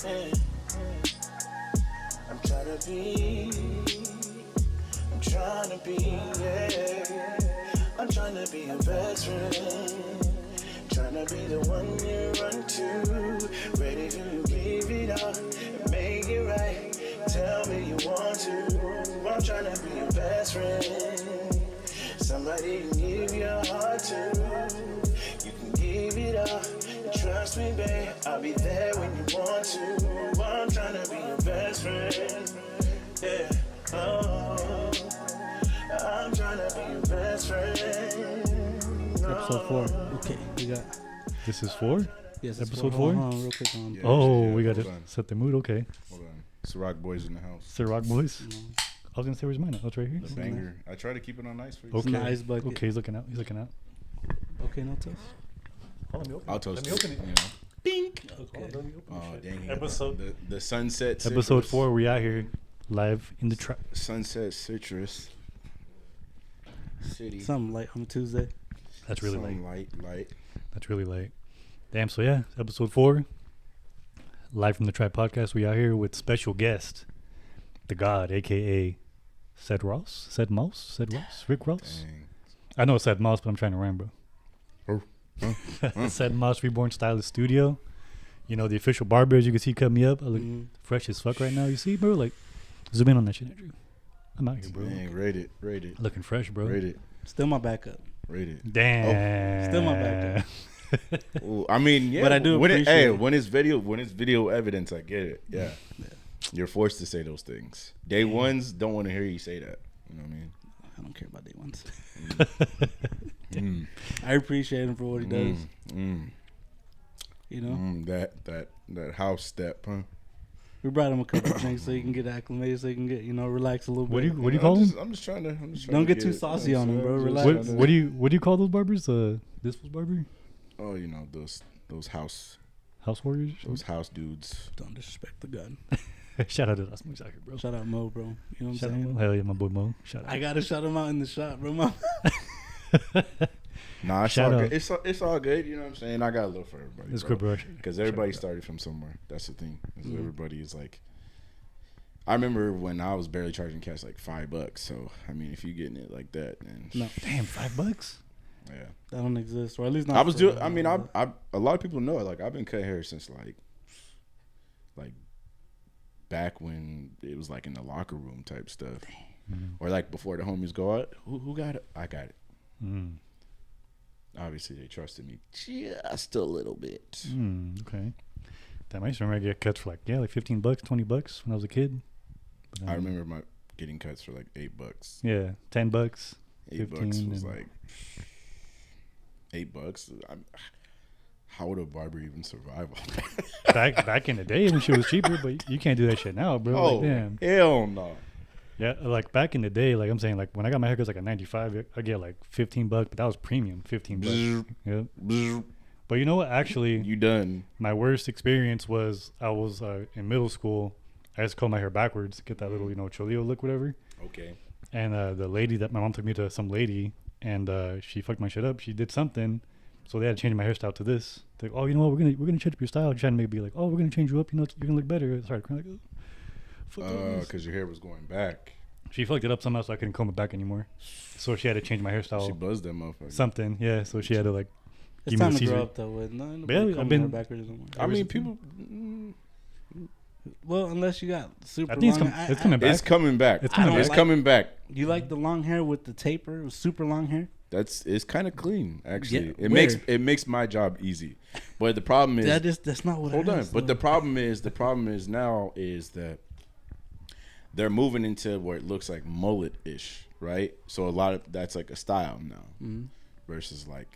Yeah. I'm trying to be, yeah. I'm trying to be your best friend. Trying to be the one you run to. Ready to give it up and make it right. Tell me you want to. I'm trying to be your best friend. Somebody you can give your heart to. You can give it up. Trust me, babe. I'll be there when you want to. I'm trying to be your best friend. Yeah. Oh, I'm trying to be your best friend. Episode 4. Okay, we got. This is 4? Yes, Episode 4? Hold on, real quick. Yeah, Oh, we got to hold on. set the mood. Okay. Hold on. Ciroc Boys in the house. Ciroc Boys. I was going to say, where's mine? Oh, it's right here. The banger. I try to keep it on ice for you. Okay. Nice bucket. Okay, he's looking out. He's looking out. Okay, no toast. Oh, let me open I'll it. toast Let me open it. You know. Pink. Oh, Okay. let me open Oh, it. dang. Episode- The Sunset Citrus. Episode 4, we out here live in the trap. Sunset Citrus City. Something light on a Tuesday. That's really Something late. light. That's really late. Damn, so yeah, episode 4. Live from the Tribe Podcast. We out here with special guest, the God, aka Ced Ross? Ced Moss? Rick Ross? Dang. I know it's Ced Moss, but I'm trying to rhyme, bro. Ced Moss Reborn Stylist Studio. You know, the official barber, as you can see, cut me up. I look fresh as fuck right now. You see, bro? Like, zoom in on that shit, Andrew. I'm out here, bro. Dang, rate it. Looking fresh, bro. Rate it. Still my backup. Rate it. Damn. Still my backup. Ooh, I mean, yeah. But I do appreciate it. When it's video evidence, I get it. Yeah. You're forced to say those things. Day ones don't want to hear you say that. You know what I mean? I don't care about day ones. Mm. I appreciate him for what he does. You know, That house step, huh? we brought him a couple of drinks so he can get acclimated, so he can get relax a little What bit. do you call them? I'm just trying to. Don't get too saucy on him, bro. Relax. What do you call those barbers? This was barber? Oh, you know those house Warriors? those house dudes. Don't disrespect the gun. Shout out to us, out here, bro. Shout out Mo, bro. You know what Shout I'm out saying? Mo. Hell yeah, my boy Mo. Shout out. I gotta shout him out in the shot, bro. Mo. Nah, it's Shout all out. good. It's all good. You know what I'm saying? I got a little for everybody. It's good, bro. Because everybody started from somewhere. That's the thing. Everybody is like. I remember when I was barely charging cash like $5. So I mean, if you're getting it like that, then No, Damn, $5? yeah. that don't exist, or at least not. I was for- doing. I mean, I a lot of people know. Like I've been cutting hair since like back when it was like in the locker room type stuff, or like before the homies go out. Who got it? I got it. Obviously, they trusted me just a little bit. Okay. Damn, I used to remember I get cuts for like $15, $20 when I was a kid. But, I remember my getting cuts for like $8. Yeah, $10. $8 15 was and- like $8. How would a barber even survive on that? back in the day when shit was cheaper, but you can't do that shit now, bro. Oh, Like, damn. hell no. Yeah, like back in the day, like I'm saying, like when I got my haircuts like a 95, I get like $15, but that was premium, $15. Yeah. But you know what? Actually, You done. my worst experience was I was in middle school. I just comb my hair backwards, get that little, cholio look, whatever. Okay. And the lady that my mom took me to, some lady, and she fucked my shit up. She did something, so they had to change my hairstyle to this. They're like, oh, you know what? We're gonna change up your style. Trying to make it be like, oh, we're gonna change you up. You're gonna look better. I started crying like, oh, fuck this. Because your hair was going back. She fucked it up somehow, so I couldn't comb it back anymore. So she had to change my hairstyle. She buzzed that motherfucker. Something, yeah. So she had to like. It's give me time the to grow Caesar. up though. With no, Yeah, I've been- backwards anymore. I mean, people. Well, unless you got super I think long. it's coming back. It's coming back. It's coming It's back. coming back. You like the long hair with the taper, with super long hair? It's kind of clean actually. Yeah, It makes my job easy, but the problem is That's not what. hold I on. asked, But though. the problem is now is that they're moving into where it looks like mullet-ish, right? So a lot of that's like a style now, versus like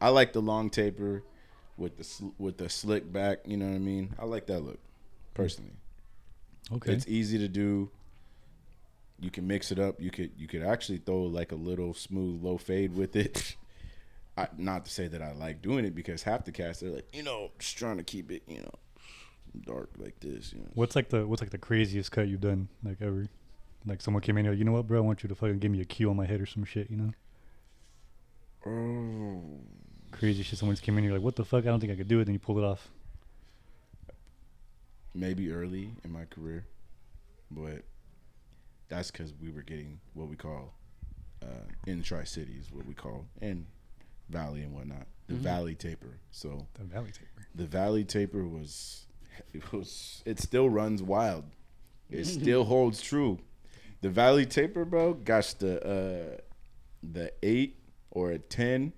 I like the long taper with the slick back. You know what I mean? I like that look personally. Okay. It's easy to do. You can mix it up. You could actually throw like a little smooth low fade with it. Not to say that I like doing it because half the cast they're like, just trying to keep it, dark like this. What's like the craziest cut you've done like ever? Like someone came in here, you know what, bro? I want you to fucking give me a cue on my head or some shit, Oh, Crazy shit. Someone just came in here like, what the fuck? I don't think I could do it. Then you pull it off. maybe early in my career, but that's because we were getting what we call in Tri-Cities, what we call, and Valley and whatnot, the Valley taper. So the Valley taper it still runs wild. It still holds true. The Valley taper, bro, got the 8 or a 10,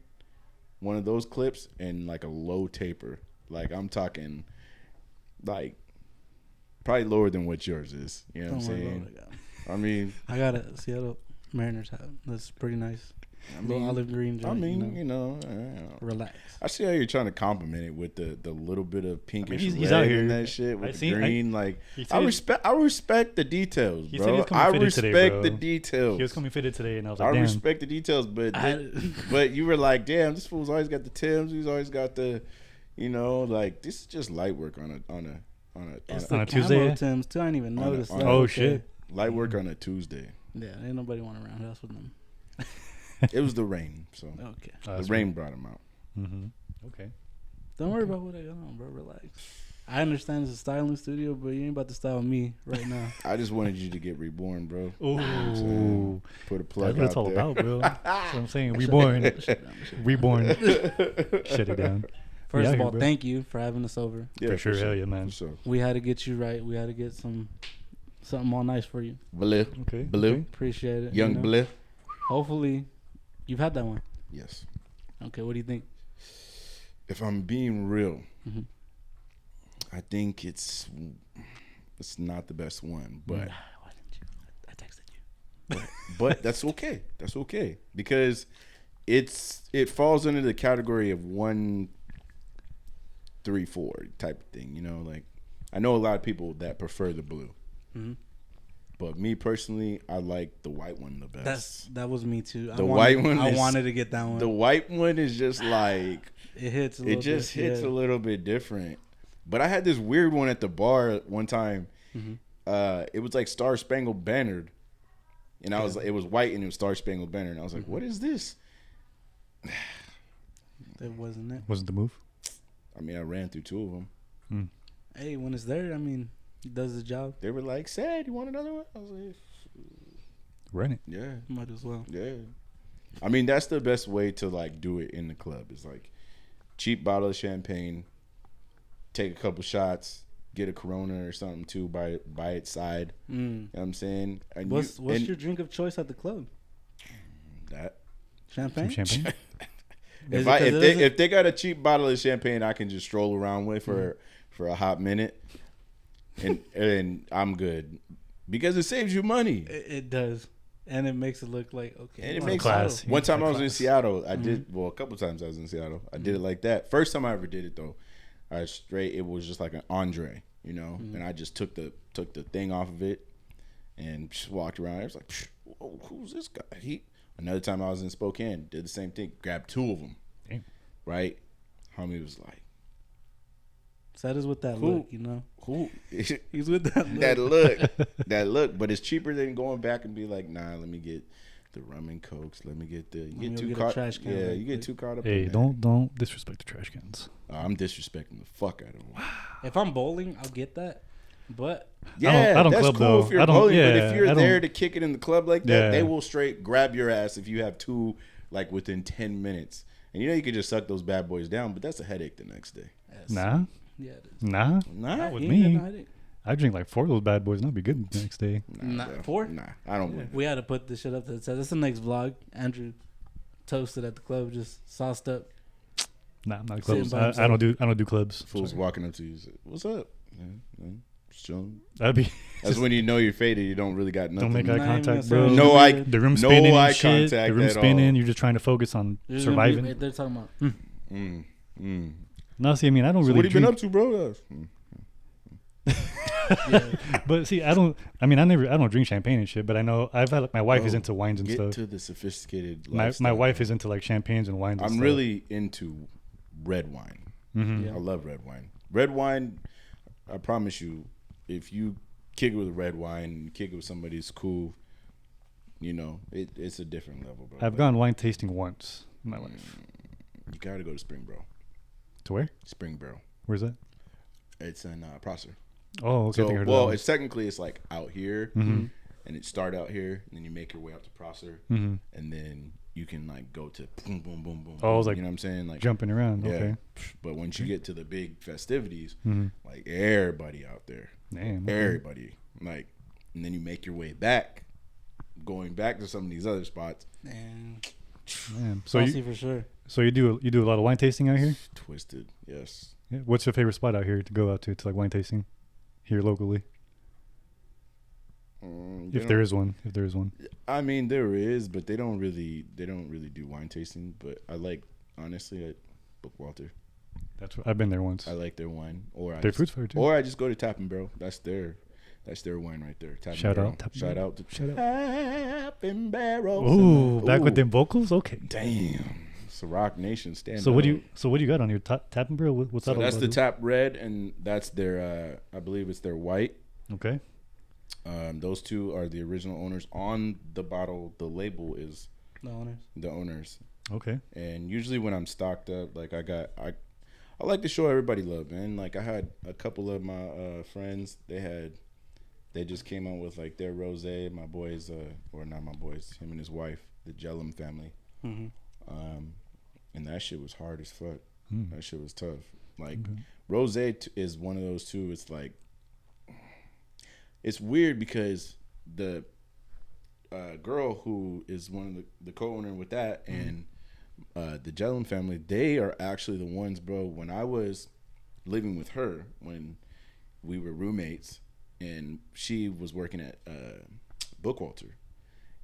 one of those clips, and like a low taper. Like I'm talking, like probably lower than what yours is. You know what I'm saying? I mean, I got a Seattle Mariners hat. That's pretty nice. Little olive green joint, relax. I see how you're trying to compliment it with the little bit of pinkish he's red out here. and that shit with the green. I respect the details, he bro. said he was coming I fitted respect today, bro. the details. He was coming fitted today, and I was like, I damn. respect the details, but but you were like, damn, this fool's always got the Timbs. He's always got the, like this is just light work on a Tuesday. Tims too. I didn't even notice that. Oh shit! Light work on a Tuesday. Yeah, ain't nobody want around house with them. It was the rain, so Okay. the rain brought him out. Okay. Don't worry about what I got on, bro. Relax. I understand it's a styling studio, but you ain't about to style me right now. I just wanted you to get reborn, bro. Ooh. Put a plug That's what out it's there. all about, bro. That's what I'm saying. Reborn. Reborn. Shut it down. First of here, all, bro. thank you for having us over. Yeah, For sure. Hell yeah, man. For sure. We had to get you right. We had to get something all nice for you. Blue. Okay. Blue. Appreciate it. Young Blue. Hopefully, you've had that one. Yes. Okay, what do you think? If I'm being real, Mhm. I think it's not the best one, but Why didn't you? I texted you. but that's okay. That's okay because it falls under the category of 1, 3, 4 type of thing. Like I know a lot of people that prefer the blue, but me personally, I like the white one the best. That was me too. The white one I is- wanted to get that one. The white one is just like It hits. it just hits a little bit different. But I had this weird one at the bar one time. It was like Star Spangled Bannered, and I was like, it was white and it was Star Spangled Banner, and I was like, what is this? That wasn't it. Wasn't the move? I mean, I ran through 2 of them. Hey, when it's there, I mean, it does the job. They were like, "Sad, you want another one?" I was like, Run it. "Yeah, Might as well. yeah." I mean, that's the best way to like do it in the club. Is like cheap bottle of champagne, take a couple shots, get a Corona or something too by its side. You know what I'm saying? And What's your drink of choice at the club? that? Champagne. Some champagne. Is it 'cause it doesn't- If they got a cheap bottle of champagne, I can just stroll around with for a hot minute, and I'm good because it saves you money. It does, and it makes it look like okay. And it well, makes class. One time I was in Class. Seattle, I did a couple times I was in Seattle. I did it like that. First time I ever did it though, it was just like an Andre, and I just took the thing off of it and just walked around. It was like, whoa, who's this guy? Another time I was in Spokane, did the same thing, grabbed 2 of them. Damn. Right, homie was like, That is with that Who? look, who? He's with that look. that look, but it's cheaper than going back and be like, nah, let me get the rum and cokes. Let me get the. You me get go too get a caught. trash can Yeah, real you get quick. too caught up. Hey, in that. don't disrespect the trash cans. I'm disrespecting the fuck out of them. If I'm bowling, I'll get that. But Yeah, I don't that's club, cool though. if you're I don't- bowling, but yeah, if you're I there don't- to kick it in the club like that, Yeah. they will straight grab your ass if you have 2 like within 10 minutes. And you could just suck those bad boys down, but that's a headache the next day. yes. Nah, Yeah, it is. nah. Nah, Not with You ain't got me. no headache. I drink like 4 of those bad boys, and I'll be good the next day. Nah, bro. 4? Nah, I don't win. We had to put this shit up to the set. That's the next vlog. Andrew toasted at the club, just sauced up. Nah, I'm not Sitting clubs. by I himself. don't do clubs. Fools Sorry. walking up to you, say, "What's up?" Yeah, just chilling. That'd be That's when you know you're faded. You don't really got nothing. don't make Not eye even contact, gonna bro. say No nothing eye- weird. The room No spinning eye and shit. contact The room at spinning. all. You're just trying to focus on You're just gonna be- surviving. they're talking about. No, see, I mean, I don't So really. what have you been drink, up to, bro? But see, I don't drink champagne and shit. But I know I've had my wife is into wines and Get stuff. to the sophisticated. My lifestyle. wife is into like champagnes and wines. And I'm stuff. really into red wine. Yeah. I love red wine. Red wine, I promise you, if you kick it with red wine, kick it with somebody who's cool, it's a different level, bro. I've gone wine tasting once in my life. You gotta go to Spring Barrel. To where? Spring Barrel. Where's that? It's in Prosser. Oh, okay. So, it's technically it's like out here, and it start out here, and then you make your way up to Prosser, and then you can like go to boom, boom, boom, boom. Oh, boom, like, you know what I'm saying? Like jumping around. Yeah. Okay. But once you get to the big festivities, like everybody out there, everybody, like, and then you make your way back, going back to some of these other spots. Man, so for sure. So you do a lot of wine tasting out here? Twisted, yes. Yeah. What's your favorite spot out here to go out to like wine tasting here locally? If there is one. I mean, there is, but they don't really do wine tasting. But I like, honestly, at Bookwalter. That's what I've been there once. I like their wine, their food's fire too. Or I just go to Tap and Barrel. That's their wine right there. Tap Shout and out. Shout out to Shout out. Tap and Barrel. Ooh, back with them vocals. Okay. Damn. It's a Rock Nation stand. So what do you got on your Tap and Barrel? What's that? So that's the Tap Red, and that's their. I believe it's their white. Okay. Those two are the original owners. On the bottle, the label is the owners. Okay. And usually when I'm stocked up, like I like to show everybody love, man. Like I had a couple of my friends. They just came out with like their rosé. My boys, or not my boys, him and his wife, the Jellum family. And that shit was hard as fuck. That shit was tough. Like rosé is one of those two. It's like, it's weird because the girl who is one of the co-owner with that and the Jellum family, they are actually the ones, bro. When I was living with her, when we were roommates, and she was working at Bookwalter,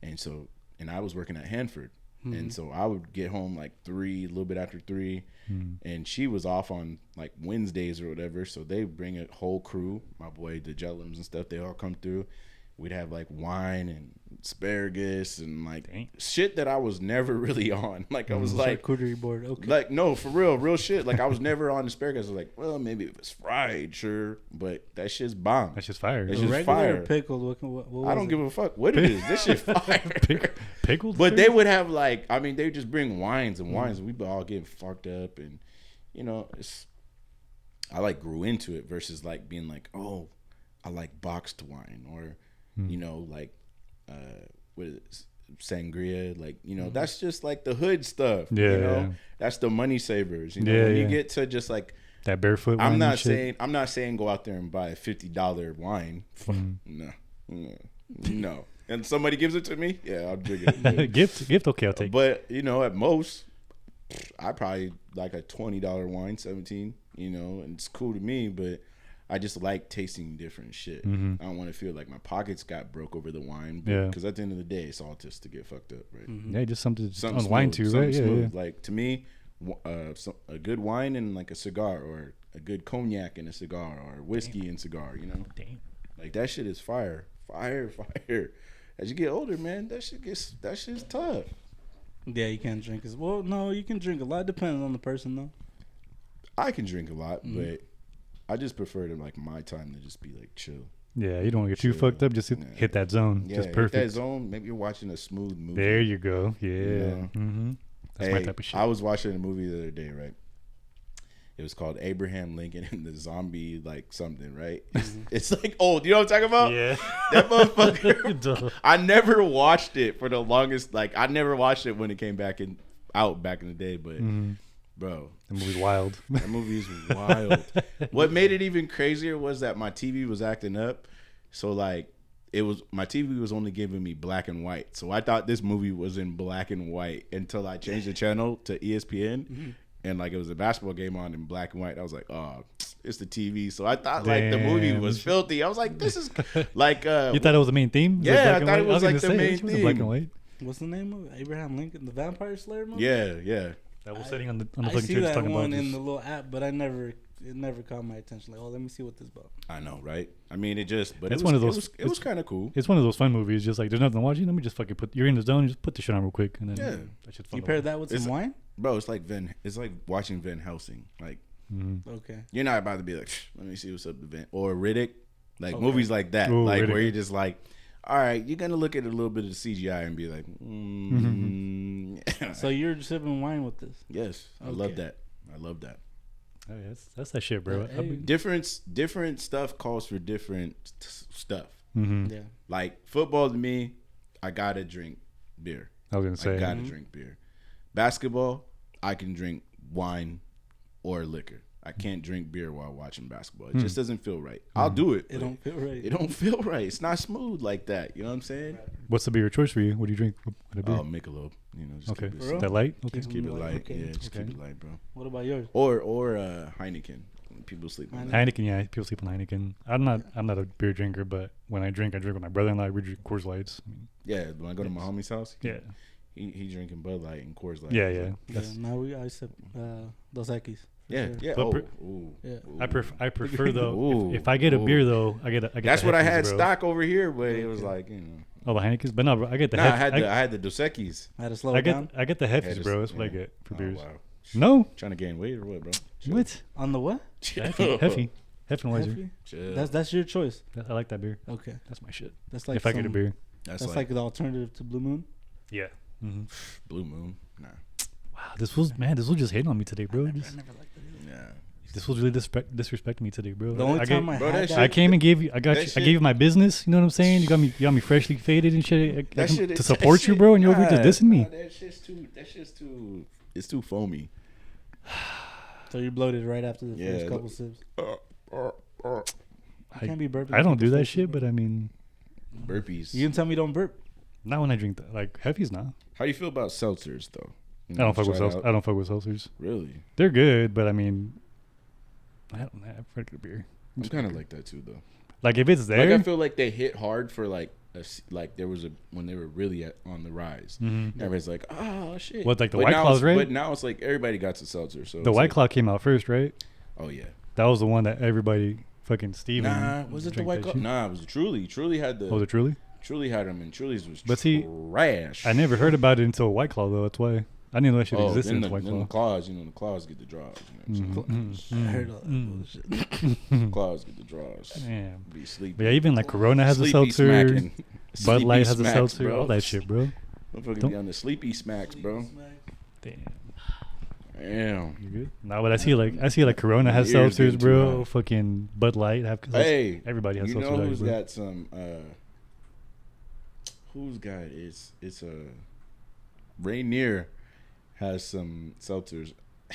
and I was working at Hanford. And so I would get home like 3, a little bit after 3, and she was off on like Wednesdays or whatever. So they bring a whole crew, my boy, the Jellums and stuff. They all come through. We'd have like wine and asparagus and like shit that I was never really on. Like I was like charcuterie board. Okay. Like no, for real shit. Like I was never on asparagus. I was like, well, maybe if it's fried, sure, but that shit's bomb. That's just fire. It's just regular fire. Or pickled. What I don't give a fuck what it is. This shit fire. Pickled. But they would have like, I mean, they would just bring wines and wines. And we'd be all getting fucked up, and you know, I like grew into it versus like being like, oh, I like boxed wine or. You know, like, what is it? Sangria, like, you know, that's just like the hood stuff. Yeah, you know, that's the money savers. You know, when you get to just like that barefoot. I'm not saying go out there and buy a $50 wine. No. And somebody gives it to me, yeah, I'll drink it. gift, okay, I'll take. But you know, at most, I probably like a $20 wine, 17. You know, and it's cool to me, but. I just like tasting different shit. I don't want to feel like my pockets got broke over the wine. Because at the end of the day, it's all just to get fucked up, right? Yeah, just something to unwind to, right? Yeah. Like, to me, a good wine and like a cigar, or a good cognac and a cigar, or whiskey and cigar, you know? Damn. Like, that shit is fire. Fire. As you get older, man, that shit's tough. Yeah, you can't drink as well. No, you can drink a lot, depending on the person, though. I can drink a lot, but I just prefer to like my time to just be like chill. Yeah, you don't want to get too fucked up. Just hit that zone. Yeah, just perfect. Hit that zone. Maybe you're watching a smooth movie. There you go. Yeah. You know? That's my type of shit. I was watching a movie the other day, right? It was called Abraham Lincoln and the Zombie, like something, right? It's like old. You know what I'm talking about? Yeah. That motherfucker. I never watched it for the longest. Like I never watched it when it came out back in the day, but. Bro, that movie's wild. That movie's wild. What made it even crazier was that my TV was acting up. So like my TV was only giving me black and white. So I thought this movie was in black and white until I changed the channel to ESPN. And like it was a basketball game on in black and white. I was like, oh, it's the TV. So I thought like the movie was filthy. I was like, this is like you thought it was the main theme? Yeah, I thought it was like the main theme. Black and white. What's the name of it? Abraham Lincoln, the Vampire Slayer movie? Yeah. That was sitting on the I see that talking one about in the little app, but it never caught my attention. Like, oh, let me see what this is about. I know, right? I mean, it was one of those. It was kind of cool. It's one of those fun movies. Just like there's nothing watching. Let me just fucking you're in the zone. Just put the shit on real quick, and then that shit's fun. You pair that with some wine, bro. It's like watching Van Helsing. Like, okay, you're not about to be like, let me see what's up with Van or Riddick, like movies like that, like Riddick. Where you're just like. All right, you're gonna look at a little bit of the CGI and be like, So you're sipping wine with this? Yes, I love that. Oh, yeah, that's that shit, bro. Different stuff calls for different stuff. Mm-hmm. Yeah. Like football to me, I gotta drink beer. I was gonna say I gotta drink beer. Basketball, I can drink wine or liquor. I can't drink beer while watching basketball. It just doesn't feel right. I'll do it. It don't feel right. It don't feel right. It's not smooth like that. You know what I'm saying? What's the beer choice for you? What do you drink? What beer? Oh, Michelob. You know, just Okay, keep it that light. Okay, Just keep it light. Okay. Yeah, just keep it light, bro. What about yours? Or Heineken. People sleep on that. Heineken. Yeah, people sleep on Heineken. I'm not a beer drinker, but when I drink with my brother-in-law. We drink Coors Lights. Yeah, when I go to my homie's house, Yeah. he drinking Bud Light and Coors Light. Yeah. Now I sip Dos Equis. Yeah. Sure. Yeah. But Yeah. I prefer though. Ooh. If I get a beer though, I get. That's the what I Hefties, had bro. stock over here, but it was like, you know. Oh, the Heinekens, but no, bro, I get the. Nah, I had the Dos Equis. I had to slow it down. I get the Hefties, Had to- bro. That's what I yeah. get for Oh, beers. wow. No, Trying to gain weight or what, bro? what? On the what? Hefty, Hefenweiser. Hefty? Chill. That's your choice. I like that beer. Okay. That's my shit. That's like If I get a beer. That's like the alternative to Blue Moon. Yeah. Mm-hmm. Blue Moon. Nah. Wow, this was just hating on me today, bro. I never liked it. Nah. This was really disrespecting me today, bro. The only time I bro, had that that, I came and gave you. I That gave you my business. You know what I'm saying? You got me freshly faded and shit. That shit to is- support that you, shit- bro. And you're over here nah, just dissing me. nah, that shit's too. It's too foamy. so you bloated right after the Yeah, first couple sips. I You can't be burping. I don't do people's that faces, shit, bro. but I mean, Burpees. You can tell me don't burp. not when I drink like Hefties now. How do you feel about seltzers, though? You I don't fuck with shout seltzers. out- I don't fuck with seltzers. Really? They're good, but I mean, I don't have regular beer. I'm kind of like that too, though. Like if it's there, Like I feel like they hit hard for like there was when they were really on the rise. Mhm. Everybody's like, oh shit. What, like the But White now Claws, it's- right? But now it's like everybody got the seltzer. So the it's White like, Claw came out first, right? Oh yeah. That was the one that everybody fucking Steven. Nah, was it the drank White that Claw? shit. Nah, it was Truly. Truly had the. Was it truly? Truly had them, and Truly's was But see, trash. I never heard about it until White Claw though. That's why I didn't know that shit Oh, existed then until the, White then the Claw. claws, the claws get the draws. You know what I'm Mm-hmm. I heard all that bullshit. Claws get the draws. Damn. Be sleepy. But yeah, even like Corona has a Sleepy seltzer. smacking. Bud Sleepy Light has a smacks, seltzer. bro. All that shit, bro. Motherfucker Don't- be on the sleepy smacks, bro. Damn. Damn. You good? No, but I see like Corona has My ears seltzers, getting too bro. hot. Fucking Bud Light have. Hey, everybody has you seltzers. know out who's here, bro. got some? Who's got it's a Rainier has some seltzers,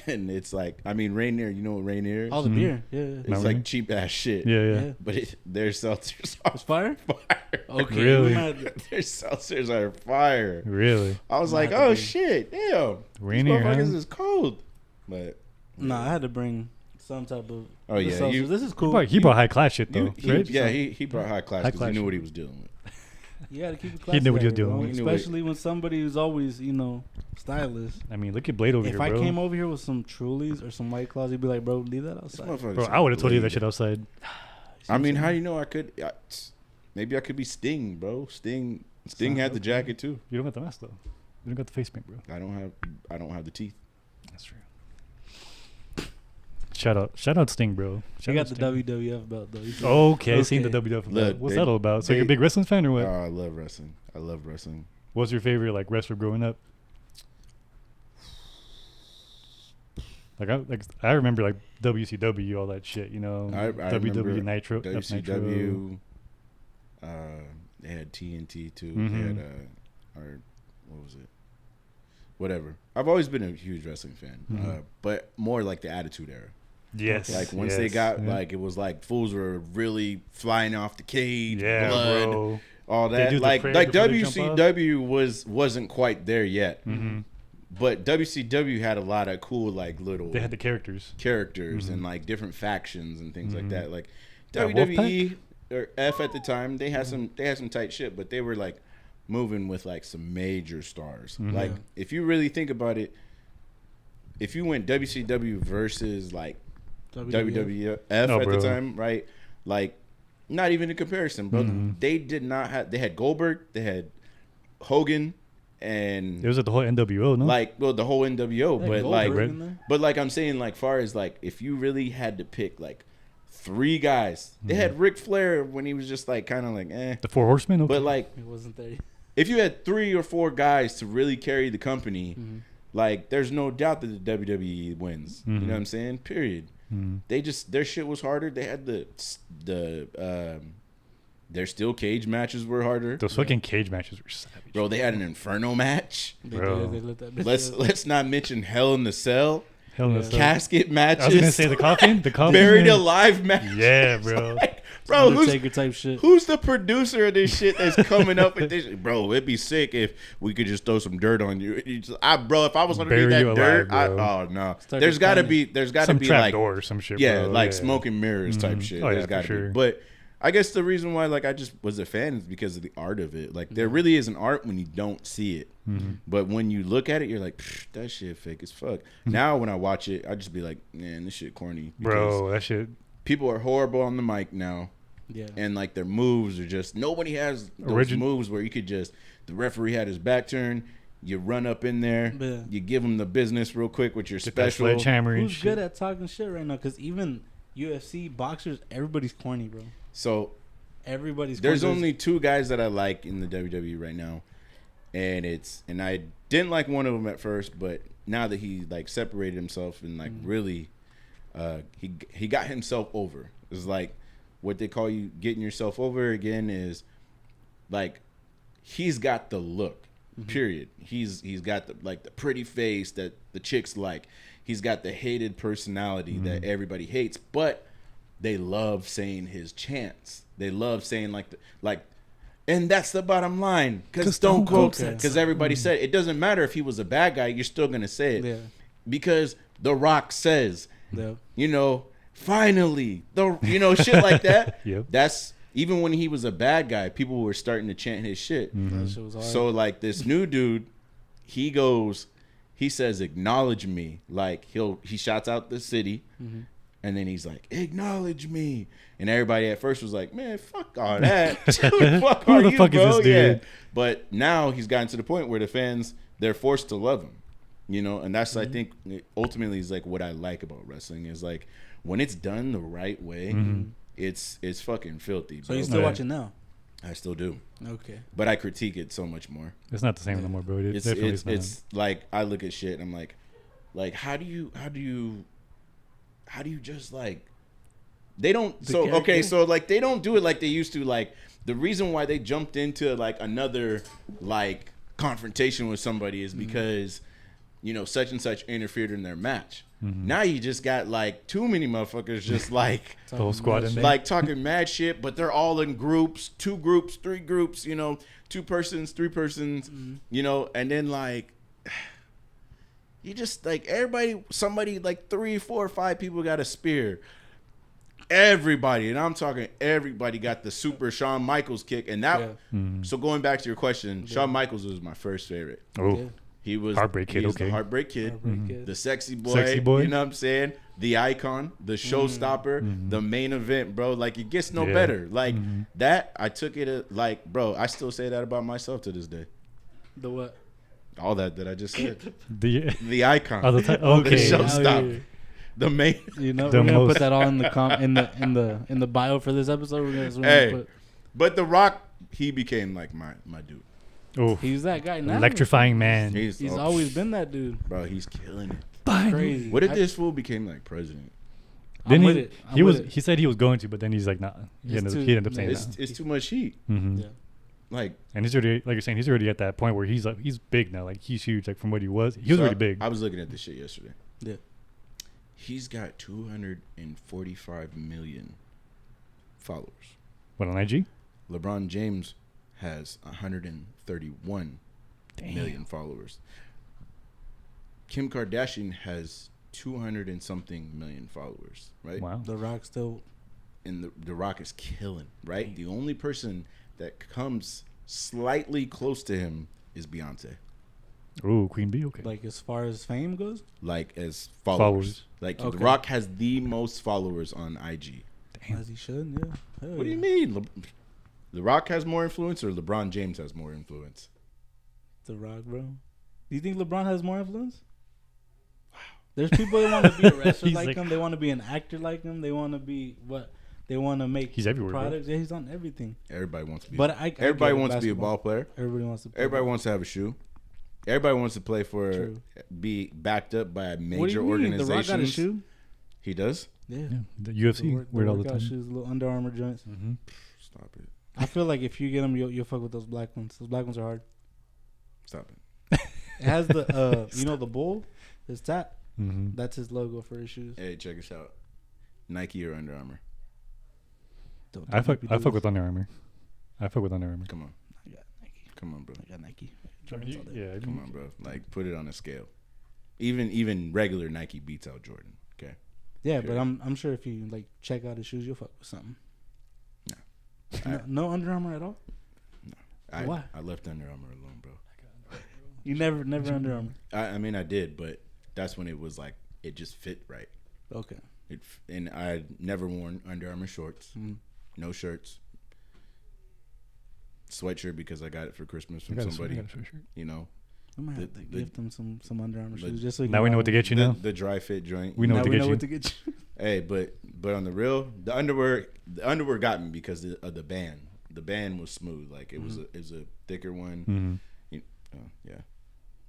and it's like Rainier. You know what Rainier is? All the Mhm. beer. Yeah. It's Not like really. cheap ass shit. Yeah. Yeah. But their seltzers are It's fire? fire. Okay. Really? we might- Their seltzers are fire. Really? I was Might like, have to oh be- shit, damn. Rainier, These motherfuckers huh? is cold. But Nah, I had to bring some type of. Oh, the yeah, seltzers. you- this is cool. He brought high class shit though, right? he brought high class High because class he knew what shit. he was dealing with. You gotta keep it He classy. knew what he was out here, doing bro. with. He knew what- Especially when somebody who's always, stylish. I mean, look at Blade over If here, I bro. came over here with some Trulies or some White Claws, you'd be like, bro, leave that This outside. motherfucker's Bro, I would have told you that blade. shit outside. I mean, how do you know I could? Maybe I could be Sting, bro. Sting had the jacket too. You don't got the mask though. You don't got the face paint, bro. I don't have the teeth. That's true. Shout out Sting, bro. You Shout got out the Sting. WWF belt, though. You can- Okay, seen the Okay. WWF. Look, What's they- that all about? So they- you're a big wrestling fan or what? I love wrestling. I love wrestling. What's your favorite like wrestler growing up? I remember like WCW, all that shit, you know. I WWE remember Nitro. WCW. They had TNT too. They Mhm. had or what was it? Whatever. I've always been a huge wrestling fan, Mhm. but more like the Attitude Era. Yes. Like once they yes, got yeah. like it was like fools were really flying off the cage, yeah, blood, bro. all They that. do the Like prayer before they jump off. WCW wasn't quite there yet, Mm-hmm. but WCW had a lot of cool like little They had the characters. characters Mhm. and like different factions and things like Mhm. that. Like That WWE or F at the time, they had some tight shit, but they were like moving with like some major stars. Mhm. Like Yeah. if you really think about it, if you went WCW versus like WWF Oh, at bro. the time, right? Like not even a comparison, bro. Mhm. They did not have. They had Goldberg, they had Hogan, and It was at the whole NWO, no? the whole NWO. Yeah, but Goldberg like, in there. but like I'm saying, like far as like if you really had to pick like 3 guys, they had Ric Flair when he was just like kind of like eh. the Four Horsemen. Okay. But like It wasn't there. if you had 3 or 4 guys to really carry the company, Mhm. like there's no doubt that the WWE wins. You Mhm. know what I'm saying? Period. Their shit was harder. They had their steel cage matches were harder. Those fucking cage matches were savage. Bro, they had an Inferno match. Bro. They lit that bitch up. Let's not mention Hell in the Cell. Hell in the Cell. Casket matches. I was gonna say the coffin. Buried alive match. Yeah, bro. Like, bro, who's the producer of this shit that's coming up with this? Bro, it'd be sick if we could just throw some dirt on you. Bro, if I was underneath that dirt, oh no. There's gotta be some trap like door or some shit. Yeah, bro. like smoke and mirrors type shit. Oh, There's gotta be. But I guess the reason why like I just was a fan is because of the art of it. Like there really is an art when you don't see it, but when you look at it, you're like, that shit fake as fuck. Now when I watch it, I just be like, man, this shit corny. Bro, that shit. People are horrible on the mic now. Yeah, and like their moves are just nobody has those moves where you could just the referee had his back turned. You run up in there, you give him the business real quick with your special. Who's good at talking shit right now? Because even UFC boxers, everybody's corny, bro. So everybody's there's only two guys that I like in the WWE right now, and I didn't like one of them at first, but now that he like separated himself and like really, he got himself over. It's like what they call you getting yourself over again is like he's got the look. Period. He's got the like the pretty face that the chicks like. He's got the hated personality that everybody hates, but they love saying his chants. They love saying and that's the bottom line. Because Stone Cold, because everybody said it doesn't matter if he was a bad guy, you're still gonna say it. Yeah. Because The Rock says, finally, shit like that. Yep. That's even when he was a bad guy, people were starting to chant his shit. That shit was hard. So like this new dude, he says, acknowledge me. Like he shouts out the city. And then he's like, acknowledge me. And everybody at first was like, man, fuck all that. Who the fuck is this dude? Yeah. But now he's gotten to the point where the fans, they're forced to love him. And that's, I think, ultimately is like what I like about wrestling is like when it's done the right way, it's fucking filthy. So you're still watching now? I still do. Okay. But I critique it so much more. It's not the same no more, bro. It's like I look at shit and I'm like how do you just like they don't so like they don't do it like they used to. Like the reason why they jumped into like another like confrontation with somebody is because such and such interfered in their match. Now you just got like too many motherfuckers just like the whole squad in there. Like talking mad shit, but they're all in groups, 2 groups, 3 groups, 2 persons, 3 persons, and then like you just like somebody like 3, 4, 5 people got a spear. Everybody, and I'm talking everybody got the super Shawn Michaels kick. And that, so going back to your question, Shawn Michaels was my first favorite. Oh, he was Heartbreak Kid. The Heartbreak Kid, the sexy boy. You know what I'm saying? The icon, the showstopper, the main event, bro. Like it gets no better. Like that, I took it like, bro. I still say that about myself to this day. The what? All that I just said. The icon. Okay. The showstopper. The main. We're gonna put that all in the in the bio for this episode. We're gonna put. But The Rock, he became like my dude. Oh, he's that guy now. Electrifying man. He's always been that dude. Bro, he's killing it. Crazy. What if this fool became like president? He said he was going to, but then he's like, nah. He ended up saying it's too much heat. Yeah. Like, and he's already, like you're saying, he's already at that point where he's big now. Like he's huge. Like from what he was already big. I was looking at this shit yesterday. Yeah. He's got 245 million followers. What, on IG? LeBron James has 131 million followers. Kim Kardashian has 200 and something million followers, right? Wow. The Rock still. And the Rock is killing, right? The only person that comes slightly close to him is Beyonce. Oh, Queen Bee, okay. Like as far as fame goes? Like as followers. Like The Rock has the most followers on IG. Damn. As he should, yeah. Hell what do you mean? The Rock has more influence or LeBron James has more influence? The Rock, bro. Do you think LeBron has more influence? Wow. There's people that want to be a wrestler like him. They want to be an actor like him. They want to be what? They want to make he's everywhere, products. Bro. Yeah, he's on everything. Everybody wants to be. But everybody wants to be a ball player. Everybody wants to. Everybody wants to have a shoe. Everybody wants to play for be backed up by a major organization. The Rock got a shoe. He does. Yeah. The UFC wear it all the workout time. shoes, little Under Armour joints. Mm-hmm. Stop it. I feel like if you get them, you'll fuck with those black ones. Those black ones are hard. Stop it. It has the the bull, his tat. Mm-hmm. That's his logo for his shoes. Hey, check us out. Nike or Under Armour? I fuck with Under Armour. Come on. I got Nike. Come on, bro. I got Nike. Yeah, Come on, bro. Like, put it on a scale. Even regular Nike beats out Jordan. Okay. Yeah, Sure. but I'm sure if you like check out his shoes, you'll fuck with something. No. No Under Armour at all. Why? I left Under Armour alone, bro. You never Under Armour. I mean, I did, but that's when it was like it just fit right. Okay. And I never worn Under Armour shorts, Mm. no shirts, sweatshirt because I got it for Christmas from somebody. You know, I might have to gift him some Under Armour shoes just so Now we know what to get you now. the dry fit joint. We know what to get you. what to get you. Hey, but on the real, the underwear got me because of the band. The band was smooth, like it was a thicker one. Mm-hmm. Yeah,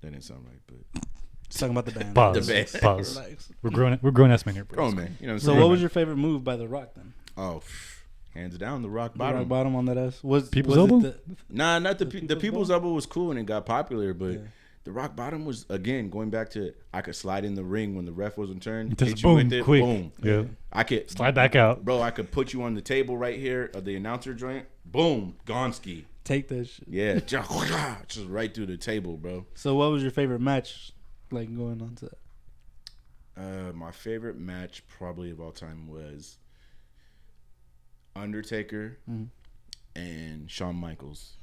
that didn't sound right, but Talking about the band. Pause. The band. Pause. Relax. We're grown ass men here, bro. oh man, you know. What I'm So, saying? what was your favorite move by The Rock then? Oh, hands down, the rock The bottom. rock bottom on that ass. Was People's was it elbow? Nah, not the People's people's elbow was cool and it got popular, but Yeah. the rock bottom was again going back to I could slide in the ring when the ref wasn't turned. Just hit you boom, with it, quick. boom. Yeah. I could Slide back out. bro. I could put you on the table right here of the announcer joint. Boom, Gonski. Take that shit. Yeah, just right through the table, bro. So, what was your favorite match? Like going on to that? My favorite match probably of all time was Undertaker and Shawn Michaels.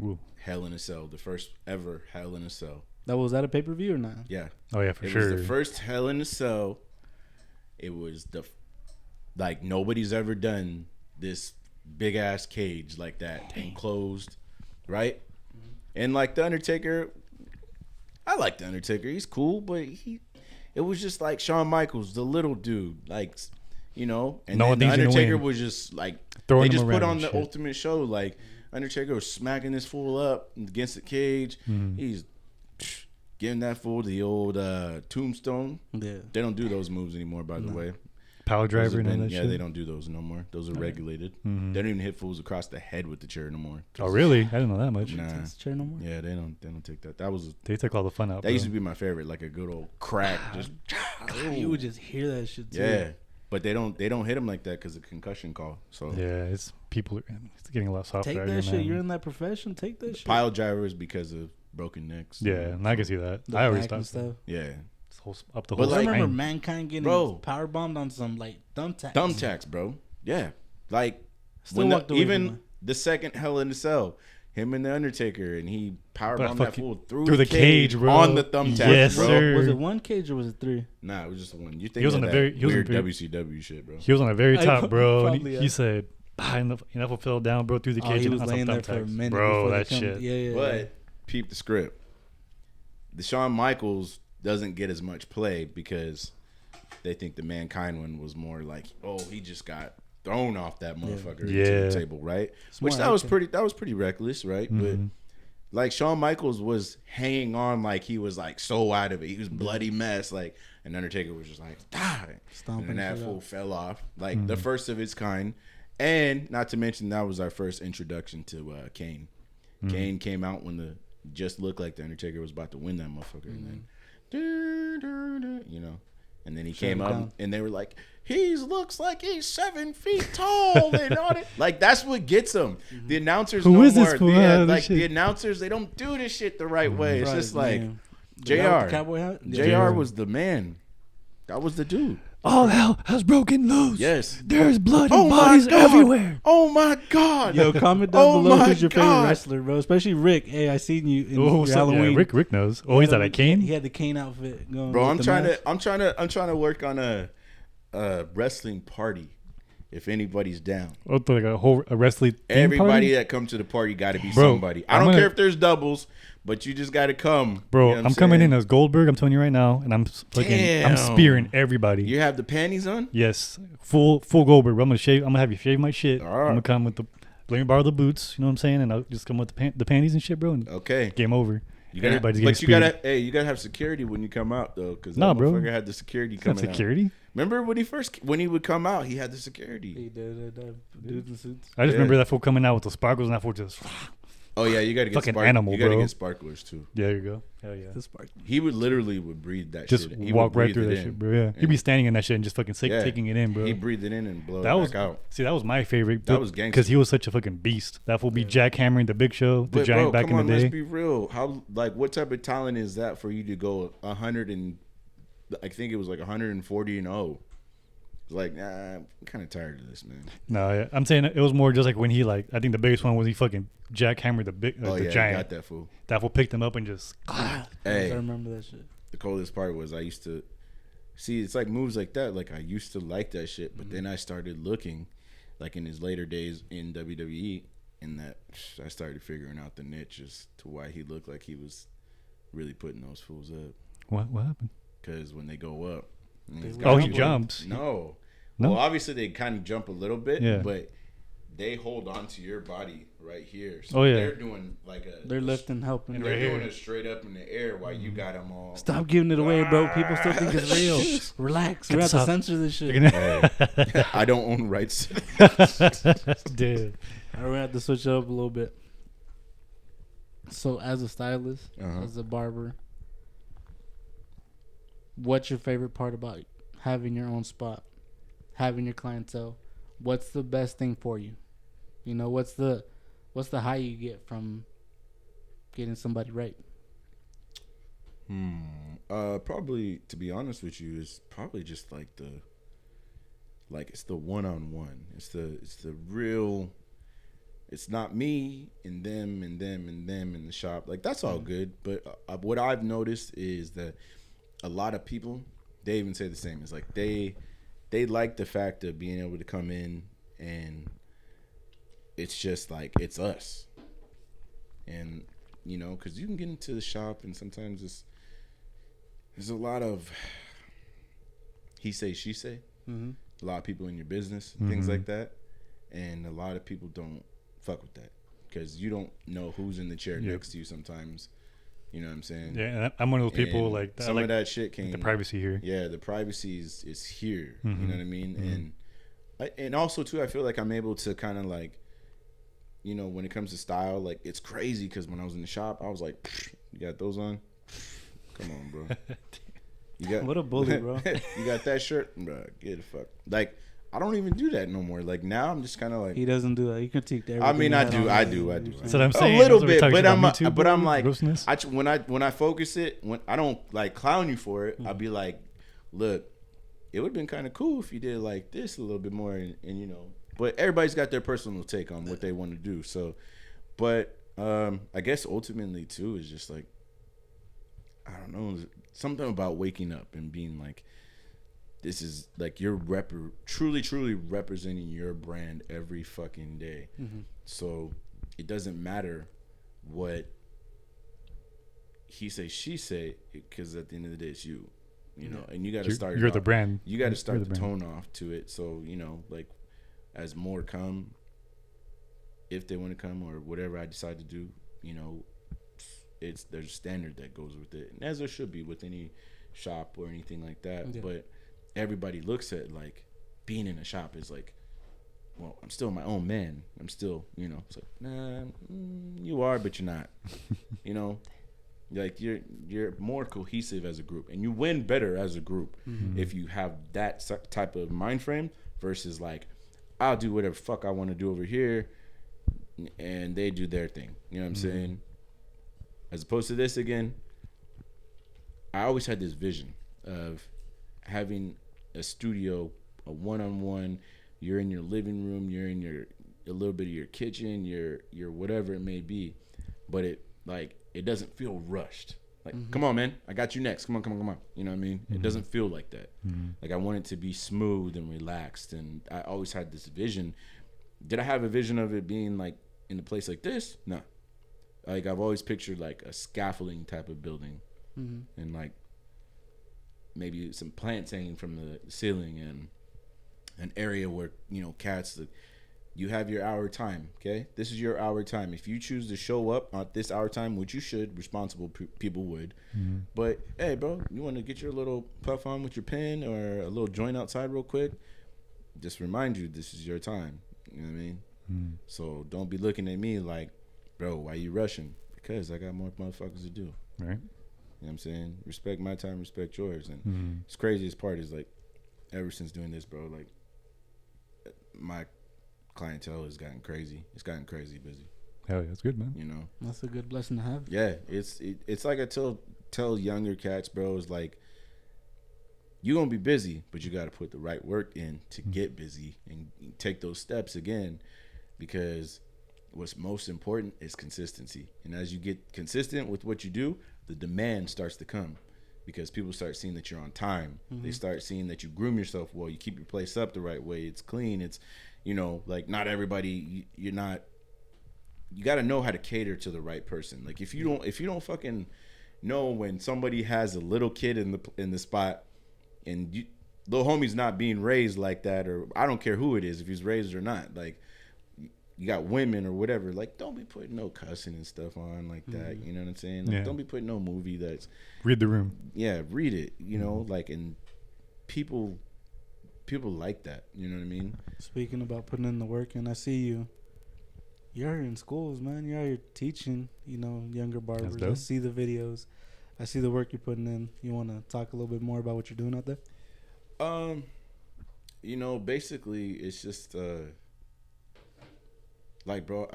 Ooh. Hell in a Cell, the first ever Hell in a Cell. Was that a pay per view or not? Yeah. Oh yeah, for It sure. was the first Hell in a Cell. It was like nobody's ever done this big ass cage like that, enclosed, right? And like the Undertaker, I like the Undertaker. He's cool, but it was just like Shawn Michaels, the little dude, like, you know. And No then one the thinks he's gonna Undertaker win. was just like Throwing they him just put around on and the shit. ultimate show. Like Undertaker was smacking this fool up against the cage. He's giving that fool the old tombstone. Yeah. They don't do those moves anymore, by the way. Power Those driver have and all been- that yeah, shit. they don't do those no more. Those are regulated. Mhm. They don't even hit fools across the head with the chair no more. Oh really? I didn't know that much. Nah. Takes the chair no more. Yeah, they don't take that. That was They took all the fun out. that used to be my favorite, like a good old crack. Just You would just hear that shit too. yeah, but they don't hit him like that because of concussion call. So Yeah, it's it's getting a lot softer. Take out that here, shit. man. You're in that profession. Take that shit. pile drivers because of broken necks. Yeah, and I can see that. The I always back and stopped. stuff. Yeah, Up the But whole I like- remember spine. Mankind getting Bro. power bombed on some like thumbtacks. thumbtacks, bro. Yeah, like Still when walked away from even that. the second Hell in the Cell, him and the Undertaker, and he power bombed that fucking- fool through through the the cage, bro. on the thumbtacks, Yes, bro. sir. Was it one cage or was it three? Nah, it was just one. You think He was of on the that very- he was on weird the very- WCW shit, bro. He was on the very I top, bro. And probably, he said, enough fell down, bro, through the Oh, cage. he and was on some laying there for a thumbtacks. minute. Bro, before they that come- shit. Yeah. But peep the script. The Shawn Michaels doesn't get as much play because they think the Mankind one was more like, oh, he just got thrown off that motherfucker into Yeah. the table, right? Smart Which that was acting. pretty reckless, right? Mm-hmm. But like Shawn Michaels was hanging on like he was like so out of it. He was bloody mess, like, and Undertaker was just like, die. Stomping And then that shit fool out. fell off, like the first of its kind. And not to mention that was our first introduction to Kane. Kane came out when the just looked like the Undertaker was about to win that motherfucker, and then you know, and then he came him up down. and they were like, he looks like he's 7 feet tall and all that. Like that's what gets him. The announcers Who no is this more. fool? Yeah, Ah, like shit. the announcers, they don't do this shit the right way. It's Right, just like man. The guy with the JR. cowboy hat? JR Yeah. was the man. That was the dude. All hell has broken loose. Yes. There's blood Oh and my bodies God. everywhere. Oh my God. Yo, comment down Oh below my who's your favorite God. wrestler, bro. Especially Rick. Hey, I seen you in Oh, your so, Halloween. yeah, Rick knows. Oh, he's He at had a cane? He had the cane outfit going. Bro, with I'm the trying mask. to I'm trying to work on a wrestling party. If anybody's down. Oh, like a wrestling theme Everybody party? that come to the party got to be Bro, somebody. I I'm don't gonna- care if there's doubles, but you just got to come. Bro, You know what I'm coming saying? in as Goldberg. I'm telling you right now, and I'm Damn. spearing everybody. You have the panties on? Yes, full Goldberg. Bro. I'm gonna have you shave my shit. All I'm right. gonna come with let me borrow the boots. You know what I'm saying? And I'll just come with the panties and shit, bro. And Okay. game over. You gotta, Everybody's but getting you gotta, speared. hey, you gotta have security when you come out though, because Nah, that bro. motherfucker had the security It's not coming out. security. Remember when he would come out, he had the security. He did dudes in suits. I just remember that fool coming out with the sparkles, and that fool just Oh yeah, you got to get fucking animal, You got to bro. get sparklers too. there you go. Hell yeah. The spark. He would literally breathe that Just shit. He walk would right breathe through it that in. shit, bro. Yeah, he'd be standing in that shit and just fucking taking it in, bro. He breathed it in and blow That it was back out. See, that was my favorite. That was gangster. because he was such a fucking beast. That fool be jackhammering the Big Show, the But Giant bro, back come in the on, day. let's be real. How what type of talent is that for you to go 100 and I think it was like 140 and 0? Like, nah, I'm kind of tired of this, man. No, yeah. I'm saying it was more just like when he I think the biggest one was he fucking jackhammered the Oh the yeah, Giant. got that fool. That fool picked him up and just I Hey, remember that shit. the coldest part was I used to see it's like moves like that. Like I used to like that shit, but then I started looking, like in his later days in WWE, and that I started figuring out the niche as to why he looked like he was really putting those fools up. what happened? Because when they go up, and these Oh, guys he go- jumps. No. No? Well, obviously they kind of jump a little bit, Yeah. but they hold on to your body right here. So Oh, yeah. they're doing like They're lifting, helping. and Right they're here. doing it straight up in the air while you got them all. Stop giving it away, bro. People still think it's real. Relax. We have to Stop. censor this shit. Hey, I don't own rights. Dude. All right, we have to switch it up a little bit. So, as a stylist, Uh-huh. as a barber, what's your favorite part about having your own spot, having your clientele? What's the best thing for you? You know, what's the high you get from getting somebody right? Probably, to be honest with you, is probably just it's the one-on-one. It's the real. It's not me and them and them and them in the shop. Like that's all good, but what I've noticed is that a lot of people, they even say the same. It's like they like the fact of being able to come in and it's just like it's us, and you know, because you can get into the shop and sometimes there's a lot of he say she say. Mm-hmm. A lot of people in your business, things like that, and a lot of people don't fuck with that because you don't know who's in the chair next to you sometimes. You know what I'm saying? Yeah, and I'm one of those people And like that. some Like of that shit came the privacy here. Yeah, the privacy is here. You know what I mean? And also too, I feel like I'm able to kind of like, you know, when it comes to style, like it's crazy because when I was in the shop, I was like, you got those on? Come on, bro. You got What a bully, bro. You got that shirt, bro? Get the fuck. Like I don't even do that no more. Like now, I'm just kind of like. He doesn't do that. He critiqued everything. I mean, he I had do. on. That's what I'm saying. A little That's what we bit, talked but about I'm Me Too, but bro, I'm like grossness. when I focus it, when I don't like clown you for it, I'll be like, look, it would have been kind of cool if you did like this a little bit more, and you know. But everybody's got their personal take on what they want to do. So, but I guess ultimately too is just like, I don't know, something about waking up and being like, this is like you're truly representing your brand every fucking day. So it doesn't matter what he say, she say, because at the end of the day, it's you. You know, and you got to start. You're the brand. You got to start You're the the brand. tone off to it. So you know, like as more come, if they want to come or whatever I decide to do, you know, there's a standard that goes with it, and as there should be with any shop or anything like that. Yeah. But everybody looks at like being in a shop is like, well, I'm still my own man. I'm still, you know, it's like, nah, you are, but you're not. You know, like you're more cohesive as a group, and you win better as a group if you have that type of mind frame versus like, I'll do whatever fuck I want to do over here, and they do their thing. You know what I'm saying? As opposed to this again, I always had this vision of having a studio, a one-on-one. You're in your living room, you're in a little bit of your kitchen, your whatever it may be, but it doesn't feel rushed. Like, come on, man, I got you next. Come on. You know what I mean? It doesn't feel like that. Like I want it to be smooth and relaxed, and I always had this vision. Did I have a vision of it being like in a place like this? No. Like I've always pictured like a scaffolding type of building, and like maybe some plants hanging from the ceiling and an area where, you know, cats You have your hour time, okay? This is your hour time. If you choose to show up at this hour time, which you should, responsible people would. But, hey, bro, you want to get your little puff on with your pen or a little joint outside real quick? Just remind you, this is your time. You know what I mean? So don't be looking at me like, bro, why you rushing? Because I got more motherfuckers to do. Right. You know what I'm saying? Respect my time, respect yours. And it's craziest part is, like, ever since doing this, bro, like, my clientele has gotten crazy. It's gotten crazy busy. Hell yeah, that's good, man. You know? That's a good blessing to have. Yeah, it's like I tell younger cats, bro, it's like, you're going to be busy, but you got to put the right work in to get busy and take those steps again, because what's most important is consistency. And as you get consistent with what you do, the demand starts to come, because people start seeing that you're on time. They start seeing that you groom yourself well, you keep your place up the right way, it's clean, it's, you know, like, not everybody, you got to know how to cater to the right person. Like, if you don't fucking know when somebody has a little kid in the spot, and little homie's not being raised like that, or I don't care who it is, if he's raised or not, like, you got women or whatever, like, don't be putting no cussing and stuff on like that. You know what I'm saying? Like, don't be putting no movie that's, read the room. Yeah, read it. You know, like, and people like that. You know what I mean? Speaking about putting in the work, and I see you're in schools, man. You're out here teaching, you know, younger barbers. I see the videos. I see the work you're putting in. You want to talk a little bit more about what you're doing out there? You know, basically, it's just, like, bro,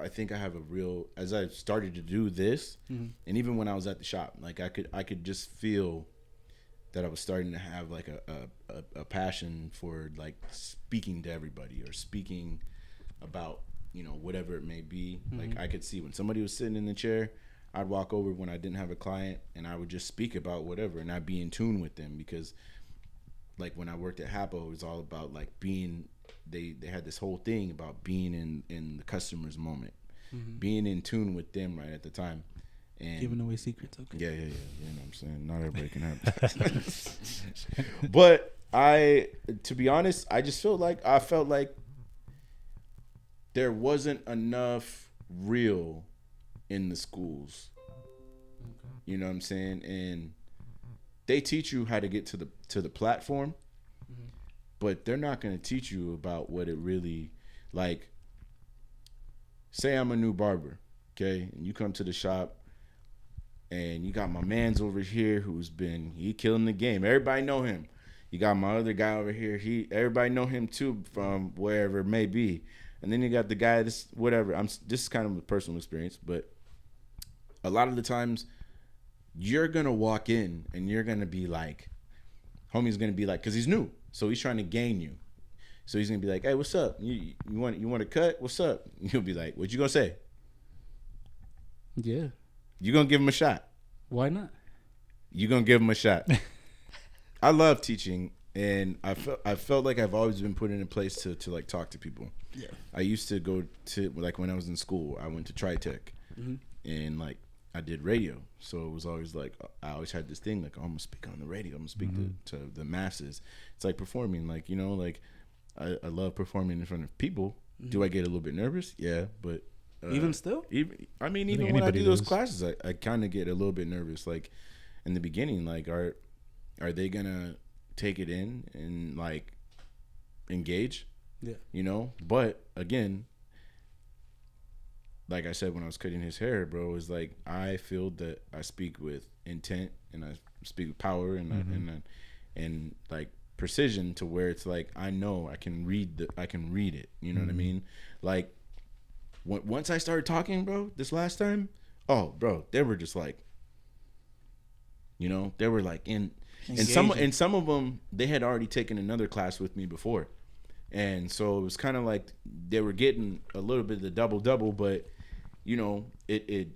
I think I have a real, as I started to do this, and even when I was at the shop, like, I could just feel that I was starting to have, like, a passion for, like, speaking to everybody, or speaking about, you know, whatever it may be. Like, I could see when somebody was sitting in the chair, I'd walk over when I didn't have a client, and I would just speak about whatever, and I'd be in tune with them, because, like, when I worked at Hapo, it was all about, like, being, they had this whole thing about being in the customer's moment, being in tune with them right at the time. And giving away secrets, okay. Yeah. You know what I'm saying? Not everybody can have that. But to be honest, I felt like there wasn't enough real in the schools. You know what I'm saying? And they teach you how to get to the platform, but they're not going to teach you about what it really, like, say I'm a new barber, okay? And you come to the shop, and you got my mans over here he killing the game. Everybody know him. You got my other guy over here. Everybody know him too from wherever it may be. And then you got the guy, this is kind of a personal experience, but a lot of the times you're going to walk in and you're going to be like, homie's going to be like, cause he's new. So he's trying to gain you. So he's going to be like, hey, what's up? You want to cut? What's up? You'll be like, what you going to say? Yeah. You going to give him a shot? Why not? You going to give him a shot? I love teaching, and I felt like I've always been put in a place to like talk to people. Yeah. I used to go to, like, when I was in school, I went to Tritech, and, like, I did radio. So it was always like, I always had this thing, like, oh, I'm going to speak on the radio. I'm going to speak to the masses. It's like performing, like, you know, like, I love performing in front of people. Do I get a little bit nervous? Yeah, but even still, even when I do those classes, I kind of get a little bit nervous. Like, in the beginning, like, are they gonna take it in and, like, engage? Yeah, you know. But again, like I said when I was cutting his hair, bro, is like, I feel that I speak with intent and I speak with power and like precision, to where it's like, I know I can read it. You know what I mean? Like, once I started talking, bro, this last time, oh, bro, they were just like, you know, they were like and some of them, they had already taken another class with me before, and so it was kind of like they were getting a little bit of the double, but, you know, it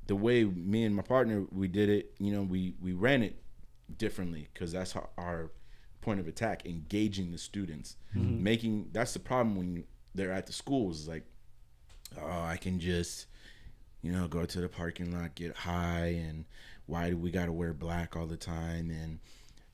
the way me and my partner, we did it, you know, we ran it differently, because that's our point of attack, engaging the students, that's the problem when they're at the schools, like, oh, I can just, you know, go to the parking lot, get high, and why do we got to wear black all the time? And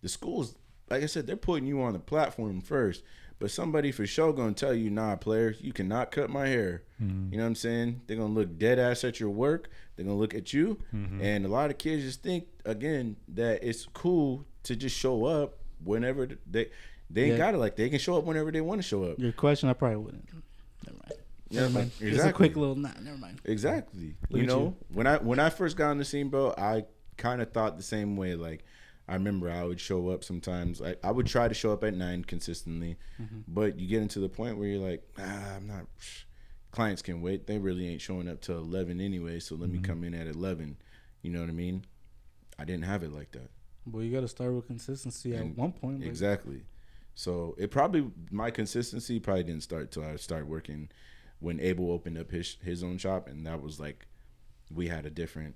the schools, like I said, they're putting you on the platform first, But somebody for sure gonna tell you, nah, player, you cannot cut my hair. Mm-hmm. You know what I'm saying? They're gonna look dead ass at your work. They're gonna look at you, and a lot of kids just think again that it's cool to just show up whenever they ain't got it. Like they can show up whenever they want to show up. Your question, I probably wouldn't. Never mind. Yeah, Never mind. exactly. Just a quick little never mind. Exactly. Look You at know, when I first got on the scene, bro, I kind of thought the same way. Like I remember I would show up sometimes. I would try to show up at 9 consistently, but you get into the point where you're like, I'm not. Clients can wait. They really ain't showing up till 11 anyway, so let me come in at 11. You know what I mean? I didn't have it like that. Well, you got to start with consistency at one point. Like, Exactly. So my consistency probably didn't start till I started working when Abel opened up his own shop, and that was like we had a different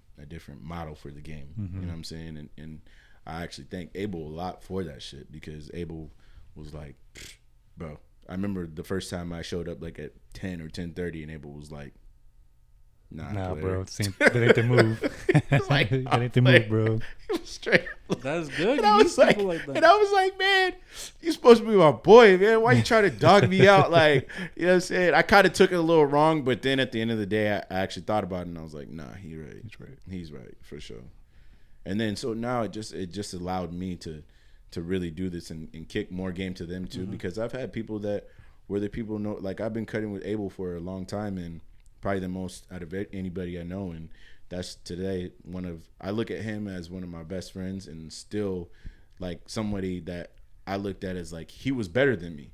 model for the game. You know what I'm saying? And I actually thank Abel a lot for that shit, because Abel was like, bro. I remember the first time I showed up like at 10 or 10:30, and Abel was like, nah bro, that ain't the move. Like, that ain't the move, bro. Straight. that's good. And I was like, that. and I was like, man, you supposed to be my boy, man. Why you trying to dog me out? Like, you know what I'm saying? I kind of took it a little wrong, but then at the end of the day, I actually thought about it, and I was like, nah, he's right. He's right for sure. And then so now it just allowed me to really do this and kick more game to them too, because I've had people that where the people know, like I've been cutting with Abel for a long time, and probably the most out of anybody I know, and that's today I look at him as one of my best friends, and still like somebody that I looked at as like he was better than me.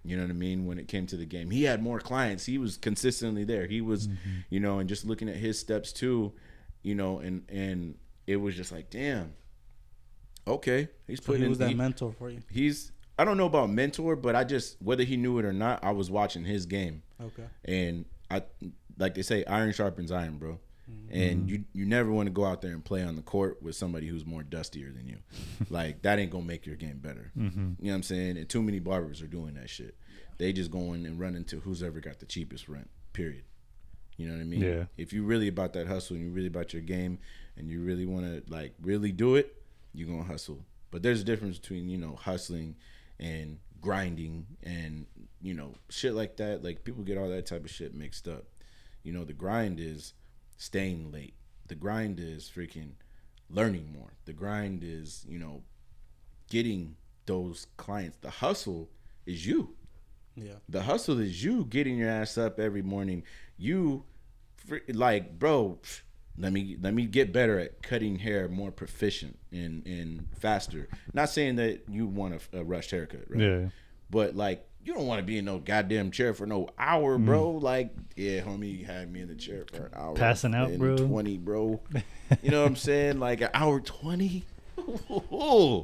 You know what I mean? When it came to the game, he had more clients. He was consistently there. He was, you know, and just looking at his steps too, you know, and it was just like, damn. Okay, he's putting. So he was that mentor for you. I don't know about mentor, but I just, whether he knew it or not, I was watching his game. Okay. And I, like they say, iron sharpens iron, bro. And you never want to go out there and play on the court with somebody who's more dustier than you. Like, that ain't gonna make your game better. You know what I'm saying? And too many barbers are doing that shit. They just going and running to who's ever got the cheapest rent, period. You know what I mean? Yeah. If you really about that hustle and you really about your game and you really want to like really do it, you're gonna hustle. But there's a difference between, you know, hustling and grinding and, you know, shit like that. Like, people get all that type of shit mixed up. You know, the grind is staying late. The grind is freaking learning more. The grind is, you know, getting those clients. The hustle is you. Yeah. The hustle is you getting your ass up every morning. You, like, bro, let me get better at cutting hair, more proficient and faster. Not saying that you want a rushed haircut, right? Yeah. But like, you don't want to be in no goddamn chair for no hour, bro. Like, yeah, homie had me in the chair for an hour, Passing out, bro. 20, bro. You know what I'm saying? Like an hour 20. Yeah,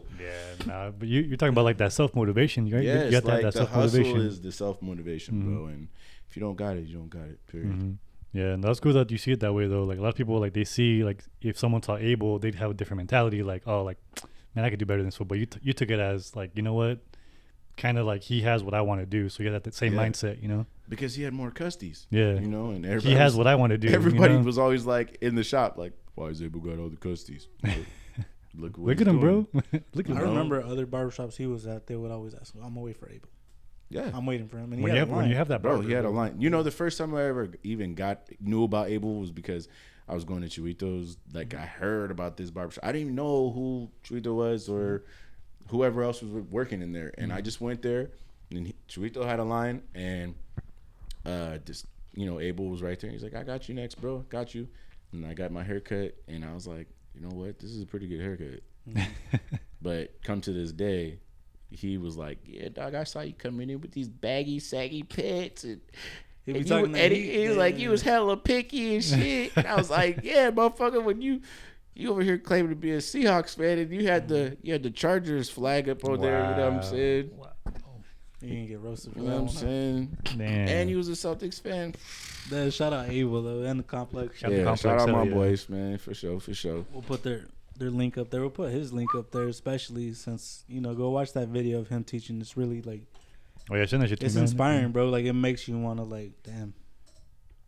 nah, but you're talking about like that self motivation, right? Yes, you have to like have that the self motivation. hustle is the self motivation, bro. And if you don't got it, you don't got it. Period. Yeah, and that's good that you see it that way though. Like a lot of people, like they see like if someone saw Abel, they'd have a different mentality. Like, oh, like man, I could do better than this. But you took it as like, you know what, kind of like he has what I want to do, so you got that same mindset, you know. Because he had more custies. Yeah, you know, and everybody he has what I want to do. Everybody you know? was always like in the shop, like, why is Abel got all the custies? Look at him, bro. Look at I him. remember other barbershops he was at, they would always ask, I'm gonna wait for Abel. Yeah, I'm waiting for him. And when you have that bro, barber, he had a line. You know, the first time I ever even knew about Abel was because I was going to Chuito's. Like, I heard about this barbershop. I didn't even know who Chuito was or whoever else was working in there. And I just went there, and Chuito had a line, and just, you know, Abel was right there. He's like, I got you next, bro. Got you. And I got my haircut, and I was like, you know what? This is a pretty good haircut. But come to this day, he was like, yeah, dog, I saw you coming in with these baggy, saggy pits. And he was like, you was hella picky and shit. And I was like, yeah, motherfucker, when you over here claiming to be a Seahawks fan and you had the Chargers flag up on there, you know what I'm saying? Wow. You didn't get roasted for You know that what I'm saying? Man. And he was a Celtics fan. Then shout out Abel though and the complex. Shout out my boys, man, for sure. We'll put their link up there. We'll put his link up there, especially since, you know, go watch that video of him teaching. It's really like, oh yeah, send that shit to it's me, man. inspiring, bro. Like, it makes you want to, like, damn,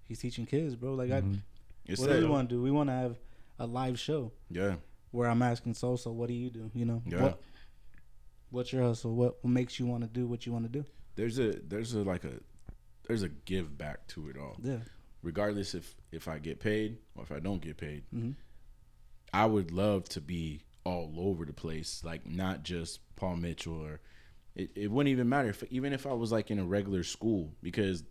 he's teaching kids, bro. Like, what do we want to do? We want to have a live show. Yeah. Where I'm asking Sosa, what do you do? You know, yeah. What's your hustle? What makes you want to do what you want to do? there's a give back to it all. Yeah. Regardless if I get paid or if I don't get paid, Mm-hmm. I would love to be all over the place, like not just Paul Mitchell, or it wouldn't even matter even if I was like in a regular school, because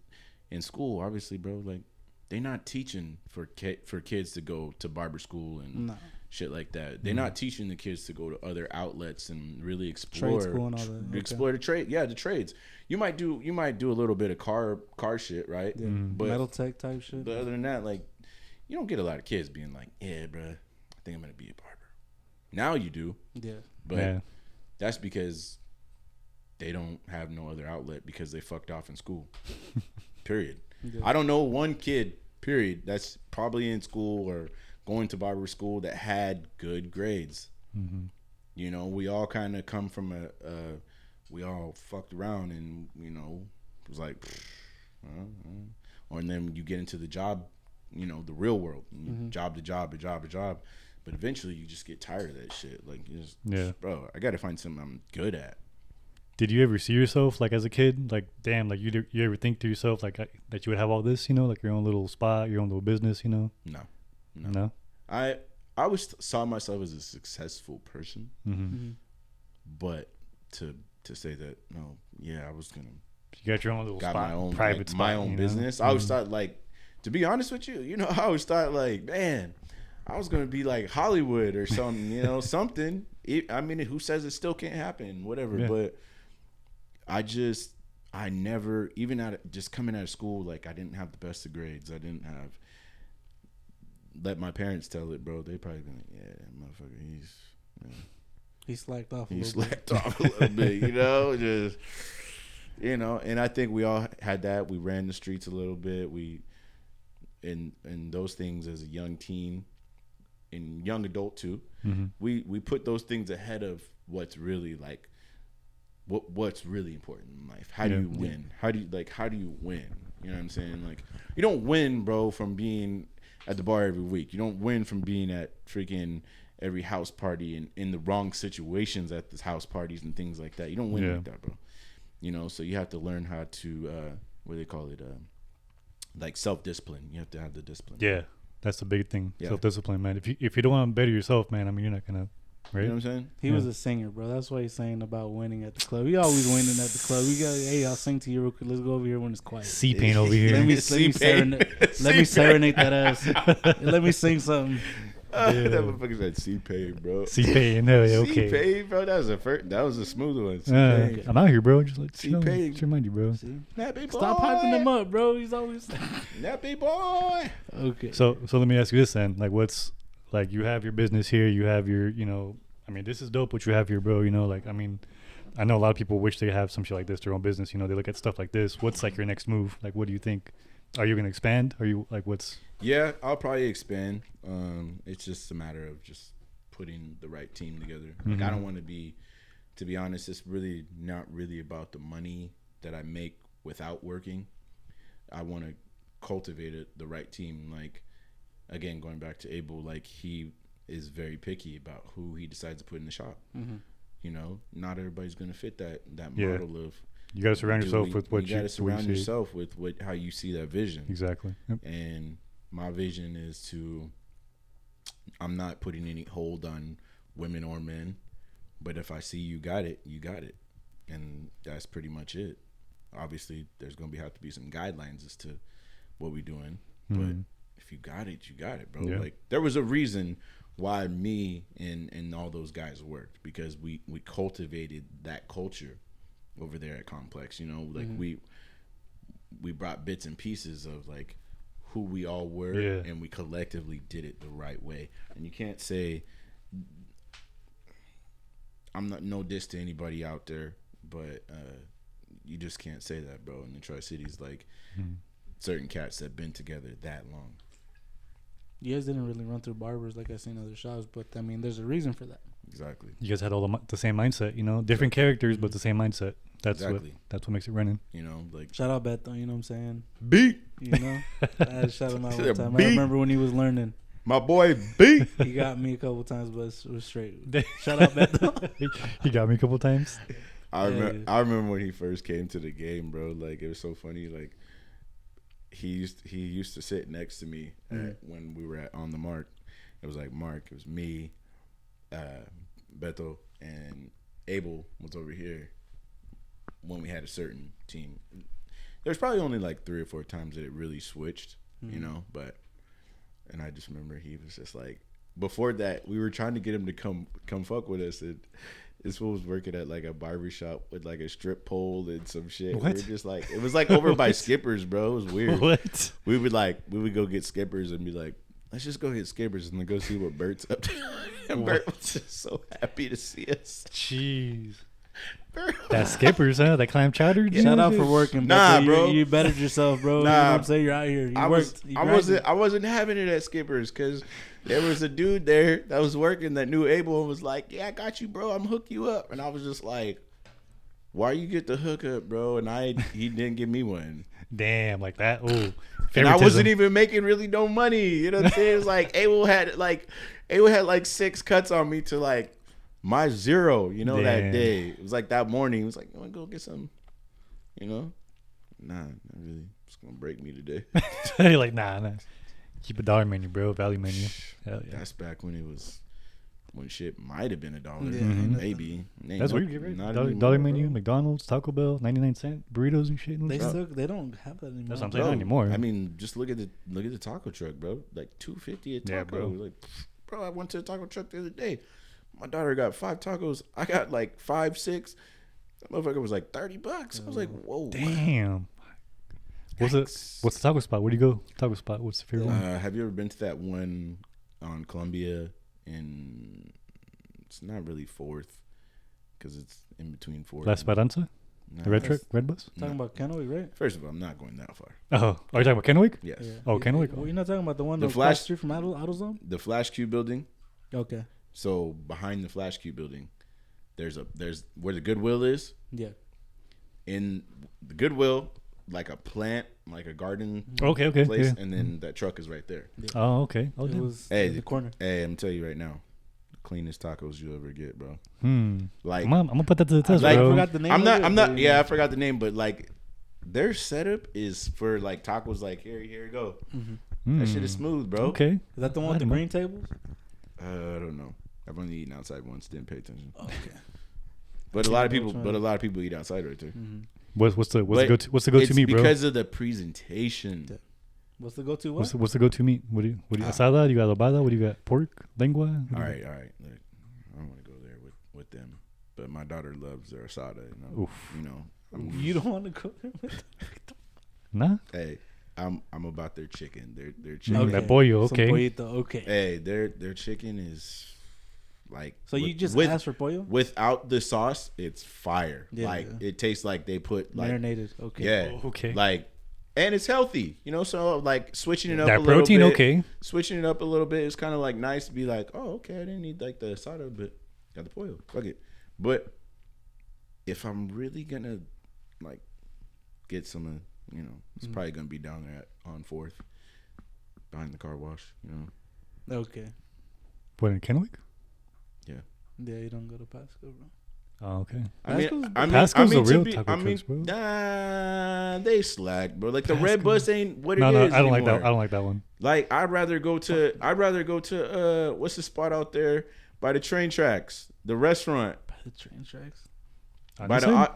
in school, obviously, bro, like they're not teaching for kids to go to barber school and shit like that. They're not teaching the kids to go to other outlets and really explore Trade school and all that. Okay. explore the trade. Yeah, the trades. You might do a little bit of car shit, right? Yeah. But Metal tech type shit. But other than that, like, you don't get a lot of kids being like, yeah, bro, I think I'm gonna be a barber. Now you do. Yeah. But that's because they don't have no other outlet because they fucked off in school. Period. Yeah. I don't know one kid, period, that's probably in school or going to barber school that had good grades. Mm-hmm. You know, we all kind of come from we all fucked around and, you know, it was like, or and then you get into the job, you know, the real world, job to job. But eventually you just get tired of that shit. Like, you just, bro, I got to find something I'm good at. Did you ever see yourself, like, as a kid, like, damn, like, you ever think to yourself, like, that you would have all this, you know, like your own little spot, your own little business, you know? No. I always saw myself as a successful person, but to say that, no, I was gonna. You got your own little spot, my own private spot, my own business. I always thought, like, to be honest with you, you know, I always thought, like, man, I was gonna be like Hollywood or something, you know, something. I mean, who says it still can't happen? Whatever, but. I never, even just coming out of school, like, I didn't have the best of grades. I didn't have, let my parents tell it, bro. They probably been like, motherfucker, he slacked off a little bit, you know, just, you know, and I think we all had that. We ran the streets a little bit. And those things as a young teen and young adult too, we put those things ahead of what's really like, what's really important in life. How do you win? How do you win? You know what I'm saying? Like, you don't win, bro, from being at the bar every week. You don't win from being at freaking every house party and in the wrong situations at the house parties and things like that. You don't win like that, bro. You know, so you have to learn how to what do they call it? Like self-discipline. You have to have the discipline. Yeah, that's the big thing. Yeah. Self-discipline, man. If you don't want to better yourself, man, I mean, you're not gonna. Right? You know what I'm saying? He was a singer, bro. That's why he's saying about winning at the club. He always winning at the club. I'll sing to you real quick. Let's go over here when it's quiet. C-Pain over here. Let me serenade that ass. Let me sing something. That motherfucker said C-Pain, bro. C-Pain, no, okay. C-Pain, bro. That was a smooth one. C-Pain. I'm out here, bro. Just like C-Pain. Just remind you, bro. Nappy boy. Stop hyping him up, bro. He's always Nappy boy. Okay. So let me ask you this then. Like, what's like, you have your business here, you have your, you know, I mean, this is dope what you have here, bro. You know, like, I mean, I know a lot of people wish they have some shit like this, their own business. You know, they look at stuff like this. What's like your next move? Like, what do you think? Are you going to expand? Are you like, what's? Yeah, I'll probably expand. It's just a matter of just putting the right team together. Like, I don't want to be honest, it's really not really about the money that I make without working. I want to cultivate the right team. Like, again, going back to Abel, like, he is very picky about who he decides to put in the shop. You know, not everybody's going to fit that model of. You got to surround yourself with what you got to surround yourself with how you see that vision. Exactly. Yep. And my vision is I'm not putting any hold on women or men, but if I see you got it, you got it. And that's pretty much it. Obviously, there's going to have to be some guidelines as to what we're doing, but if you got it, you got it, bro. Yeah. Like, there was a reason why me and all those guys worked, because we cultivated that culture over there at Complex. You know, like, we brought bits and pieces of like who we all were, and we collectively did it the right way. And you can't say, I'm not no diss to anybody out there, but you just can't say that, bro. In the Tri-Cities, like, certain cats that have been together that long. You guys didn't really run through barbers like I seen other shops, but I mean, there's a reason for that. Exactly. You guys had all the same mindset, you know, different characters, but the same mindset. That's what makes it running. You know, like, shout out Beto, you know what I'm saying? Beat. You know, I had to shout him out one time. I remember when he was learning. My boy Beat. He got me a couple times, but it was straight. Shout out Beto. He got me a couple times. I remember when he first came to the game, bro. Like it was so funny. Like he used to sit next to me when we were on the mark. It was like Mark. It was me, Beto, and Abel was over here when we had a certain team. There's probably only like 3 or 4 times that it really switched, you know. But and I just remember he was just like, before that we were trying to get him to come fuck with us, and this fool was working at like a barbershop with like a strip pole and some shit. What? We were just like, it was like over by Skippers, bro. It was weird. What? We would go get Skippers and be like, let's just go hit Skippers and then go see what Bert's up to. And Bert was just so happy to see us. Jeez. That Skippers, huh? That clam chowder. Shout out for working, Nah, Beto. bro. You bettered yourself, bro. Nah. You know what I'm saying? You're out here. You worked. I wasn't having it at Skippers because there was a dude there that was working that knew Abel and was like, yeah, I got you, bro. I'm gonna hook you up. And I was just like, why you get the hookup, bro? And he didn't give me one. Damn, like that. Oh, And I wasn't even making really no money. You know what I'm saying? It was like Abel had like 6 cuts on me to like my 0, you know, that Damn. day. It was like that morning. It was like, you want to go get some, you know? Nah, not really. It's going to break me today. You're like, nah. Keep a dollar menu, bro. Value menu. Hell yeah. That's back when shit might have been $1. Yeah. Maybe. Ain't That's no- what you get, right? not Dollar anymore, menu, bro. McDonald's, Taco Bell, 99-cent burritos and shit. They don't have that anymore. That's what I'm saying. Bro, Not anymore. I mean, just look at the taco truck, bro. Like $2.50 a taco. Yeah, bro. Like, bro, I went to the taco truck the other day. My daughter got 5 tacos. I got like 5, 6. That motherfucker was like $30. I was like, whoa. Damn. What's the taco spot? Where do you go? Taco spot. What's the favorite one? Have you ever been to that one on Columbia? It's not really 4th because it's in between 4th. La Esperanza? No, The red that's- truck? Red bus? Talking about Kennewick, right? First of all, I'm not going that far. Oh, are you talking about Kennewick? Yes. Yeah. Oh, Kennewick. Well, you're not talking about the one The that Flash- across the street from AutoZone? The Flash Q building. Okay. So behind the Flash Q building, there's where the Goodwill is. Yeah. In the Goodwill, like a plant, like a garden Okay. place, Yeah. and then that truck is right there. Oh, okay. Oh, It damn. was Hey, in the corner. Hey, I'm telling you right now, the cleanest tacos you'll ever get, bro. Like, I'm gonna put that to the test, like, bro. I forgot the name I'm of not. it, I'm not. but- Yeah, I forgot the name, but like, their setup is for like tacos. Like here you go. That shit is smooth, bro. Okay. Is that the one with the green tables? I don't know. I've only eaten outside once. Didn't pay attention. Okay. But a lot of know people. which one. But a lot of people eat outside right there. What's the But go-to it's meat, bro? because of the presentation. What's the go-to one? What's the go-to meat? What do you asada? You got lobada? What do you got? Pork? Lengua? What do All you right. Look, I don't want to go there with them, but my daughter loves their asada. You know. Oof. You know. You don't want to go there with them? got? Nah. Hey, I'm about their chicken. Their chicken. Okay. That pollo, Some okay. pollito, okay. Hey, their chicken is like. So you just with, asked for pollo? without the sauce, it's fire. Yeah, like yeah. it tastes like they put like Marinated, okay. yeah, Oh, okay. like, and it's healthy. You know, so like switching it up That a little protein, bit. okay. Switching it up a little bit is kind of like nice to be like, oh, okay, I didn't need like the asada, but got the pollo. Fuck it. But if I'm really gonna like get some, you know, it's probably gonna be down there on 4th, behind the car wash. You know, Okay. What, in Kennewick? Yeah, you don't go to Pasco, bro. Oh, okay. Pasco's a real taco trucks, bro. Nah, they slack, bro. Like the Pasco. red bus ain't what No, it no, is I don't like anymore. that. I don't like that one. Like I'd rather go to what's the spot out there by the train tracks, the restaurant By the train tracks.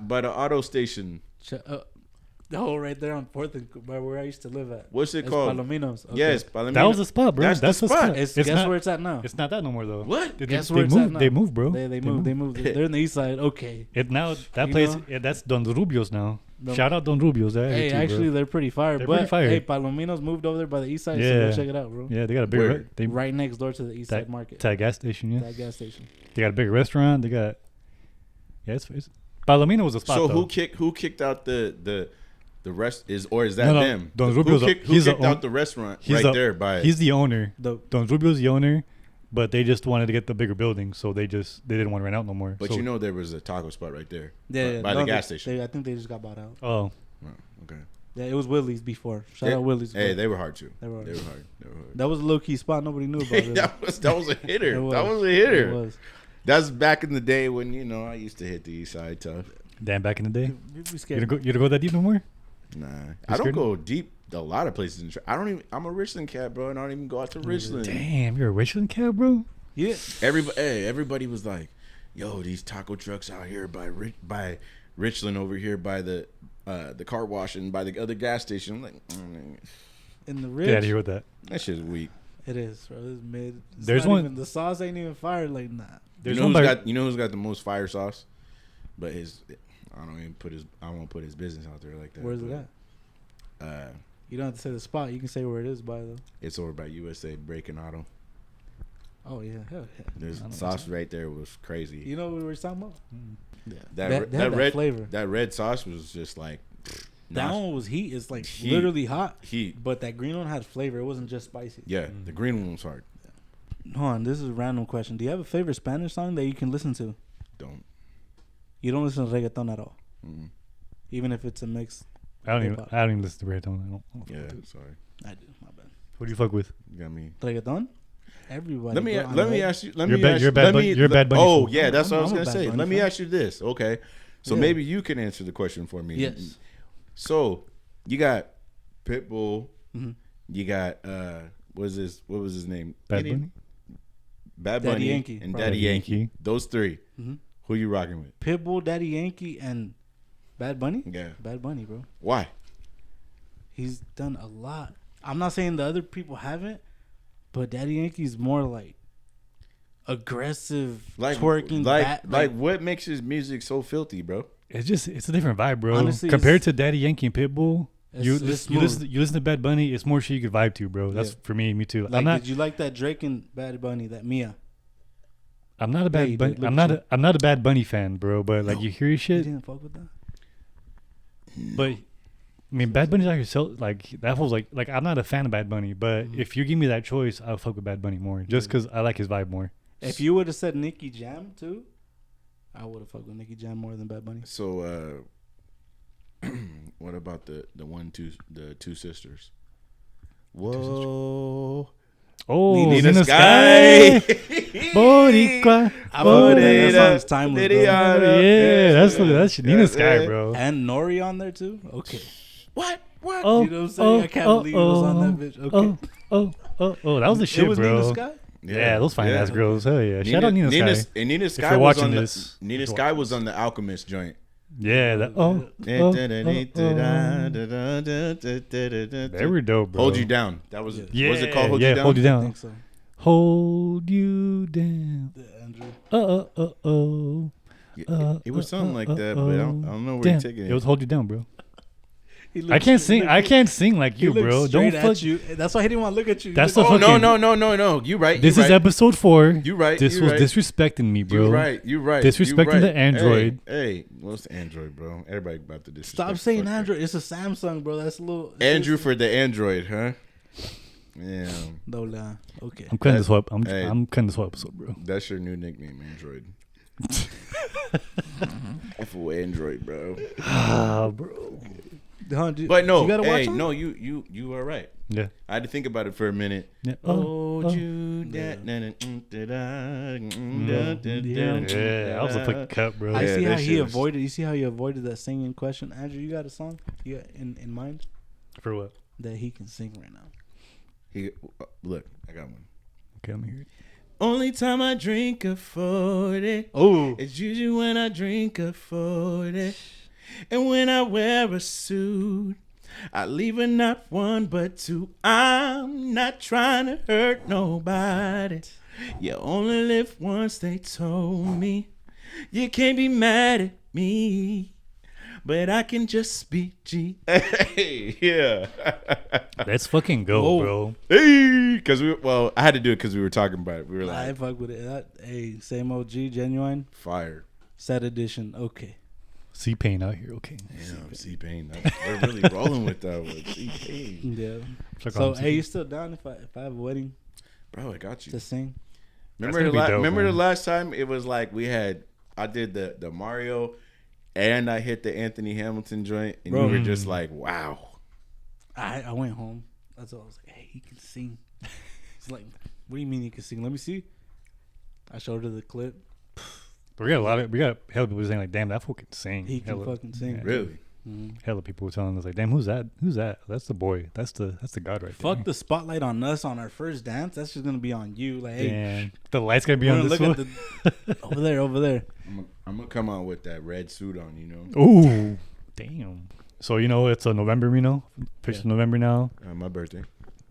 by the auto station. Oh, right there on 4th and by where I used to live at. What's it It's called? Palominos. Okay. Yes, Palomino. That was the spot, bro. That's the spot. Guess not, where it's at now. It's not that no more though. What? Guess where it's at moved. now. They moved, bro. They moved. They're in the east side. Okay. It now that You place. know? Yeah, that's Don Rubio's now. No. Shout out Don Rubio's. Hey, actually, they're pretty fire. They're but pretty fire. hey, Palominos moved over there by the east side. So Yeah. go check it out, bro. yeah, they got a big. Where? They Right next door to the east that, side market. to that gas station. Yeah, That gas station. they got a bigger restaurant. They got. Yeah, it's Palomino was a spot. So though. who kicked out the rest is that No, no, them? Don who Rubio's kicked, he's the out the restaurant he's right the- there by He's the owner. The Don Rubio's the owner, but they just wanted to get the bigger building, so they didn't want to rent out no more. But so, you know there was a taco spot right there. yeah, by no, the gas they- station. I think they just got bought out. Oh, Oh, okay. Yeah, it was Willie's before. Shout out Willie's. Hey, bro. they were hard too. They were They hard. were hard. They were hard. That was a low key spot. Nobody knew about it. that was a hitter. It was. That was a It hitter. was. That's back in the day when I used to hit the East Side tough. Damn, back in the day. We You scared. gonna go that deep no more? Nah, I don't scared? go deep. A lot of places. I don't even. I'm a Richland cat, bro, and I don't even go out to Richland. Damn, you're a Richland cat, bro. Yeah. Everybody was like, "Yo, these taco trucks out here by Richland over here by the car wash and by the other gas station." I'm like, In the Get out Ridge. of here with that. that shit's weak. It is, bro. It's mid. It's There's not one- Even, the sauce ain't even fire. Like, nah. There's you know one who's by- got who's got the most fire sauce, but I won't put his business out there like that. Where's it but, at? You don't have to say the spot. You can say where it is by though. It's over by USA Breaking Auto. Oh yeah, hell yeah. There's I know sauce right there was crazy. You know what we were talking about? That They had red flavor. That red sauce was just like That one was heat. It's like Heat. literally hot. heat. But that green one had flavor. It wasn't just spicy. Yeah, the green one was hard. Hold on, this is a random question. Do you have a favorite Spanish song that you can listen to? Don't. You don't listen to reggaeton at all, Mm. even if it's a mix. I don't Hip-hop. even listen to reggaeton. I don't fuck Yeah, with it. sorry. I do. My bad. What do you fuck with? You got me. Reggaeton. Everybody. Let me bro, I let me know. ask you. Let You're me bad- ask you're you. bad Let Bunny- me. you're a Bad Bunny Oh fool. yeah, that's what I was I'm a gonna Bad say. Bunny Let me fan. ask you this. Okay, so Yeah. maybe you can answer the question for me. Yes. So you got Pitbull. Mhm. You got what was his name? Bad Idiot. Bunny? Bad Daddy Bunny Yankee, and probably. Daddy Yankee. Yankee. Those three. Mhm. Who you rocking with? Pitbull, Daddy Yankee, and Bad Bunny. Yeah. Bad Bunny, bro. Why? He's done a lot. I'm not saying the other people haven't, but Daddy Yankee's more like aggressive, Like twerking, like what makes his music so filthy, bro? It's a different vibe, bro. Honestly, Compared it's- to Daddy Yankee and Pitbull, It's- you it's listen to Bad Bunny. It's more shit you could vibe to, bro. That's Yeah. for me too. Like, I'm not did you like that Drake and Bad Bunny, that Mia? a Yeah, Bad you Bunny. did. Look I'm at not a Bad Bunny fan, bro. But like No. you hear his You shit, didn't fuck with that? but I mean Bad Bunny's like yourself. Like that was like I'm not a fan of Bad Bunny, but if you give me that choice, I'll fuck with Bad Bunny more, just because I like his vibe more. If you would have said Nicki Jam too, I would have fucked with Nicki Jam more than Bad Bunny. So what about the two sisters? Whoa. Oh, Nina Nina Sky. Sky, Boricua. I fuck with that. That song is Boricua. timeless, bro. Yeah, that's Nina Sky, bro. And Nori on there too? Okay. What? Oh, You know what I'm saying? I can't believe it was on that bitch. Okay. That was the shit, It was bro. Nina Sky? Yeah, those fine ass girls. Hell yeah. Shout out Nina Sky. And Nina Sky you're was watching on this, Nina you're Sky was on the Alchemist joint. Yeah, that. They were dope, bro. Hold you down. That was Yeah, was it called Hold yeah, You Down? Hold You I Down. think so. Hold you down. The Andrew. It was something like that, but I don't know where Damn, you're taking it. it was Hold You Down, bro. He I looked can't straight- sing. I can't sing like he you, looked bro. straight Don't at fuck. you. That's why he didn't want to look at you. That's He the looked- Oh no fucking- no! You right. This you is right. episode 4. You right. This you was right. disrespecting me, bro. You right. You right. Disrespecting you right. the Android. Hey, what's the Android, bro? Everybody about to disrespect. Stop saying fuck Android. It's a Samsung, bro. That's a little. that. Andrew for the Android, huh? Yeah, No lie. Okay. I'm cutting That- this whole. I'm hey. cutting this whole episode, bro. that's your new nickname, Android. F-O Android, bro. Ah, bro. Huh, dude, But no, you gotta watch hey, them? no, you are right. Yeah. I had to think about it for a minute. Yeah. Hold you that. Yeah, I was a fucking cut, bro. I Yeah, see that how he shit was- avoided. You see how he avoided that singing question, Andrew. You got a song you got in mind For what? that he can sing right now? Look, I got one. Okay, let me hear it. Only time I drink a 40 Oh, it's usually when I drink a 40. And when I wear a suit, I leave a not one but two. I'm not trying to hurt nobody. You only live once, they told me. You can't be mad at me, but I can just be G. Hey, yeah. Let's fucking go, Whoa. bro. Hey, because I had to do it because we were talking about it. We were I like, fuck with it. Hey, same OG, genuine, fire. sad edition. Okay. C-Pain out here, okay. Damn, C-Pain. They're really rolling with that one. C-Pain. Yeah. Check So on hey, you still down if I have a wedding Bro, I got you. to sing? Remember gonna be dope, remember man. the last time it was like I did the Mario and I hit the Anthony Hamilton joint and Bro. you were just like, wow. I went home. That's all. I was like, hey, he can sing. It's like, what do you mean he can sing? Let me see. I showed her the clip. But we got hella people saying like, damn, that fool can sing. He can fucking sing. Yeah. Really? Hella people were telling us like, damn, who's that? Who's that? That's the boy. That's the god right there. Fuck the spotlight on us on our first dance. That's just gonna be on you. Like, hey, Damn. The light's gonna be we're on gonna this look one. at the over there. I'm gonna come out with that red suit on, you know. Ooh, damn. So it's a November, official November now. My birthday,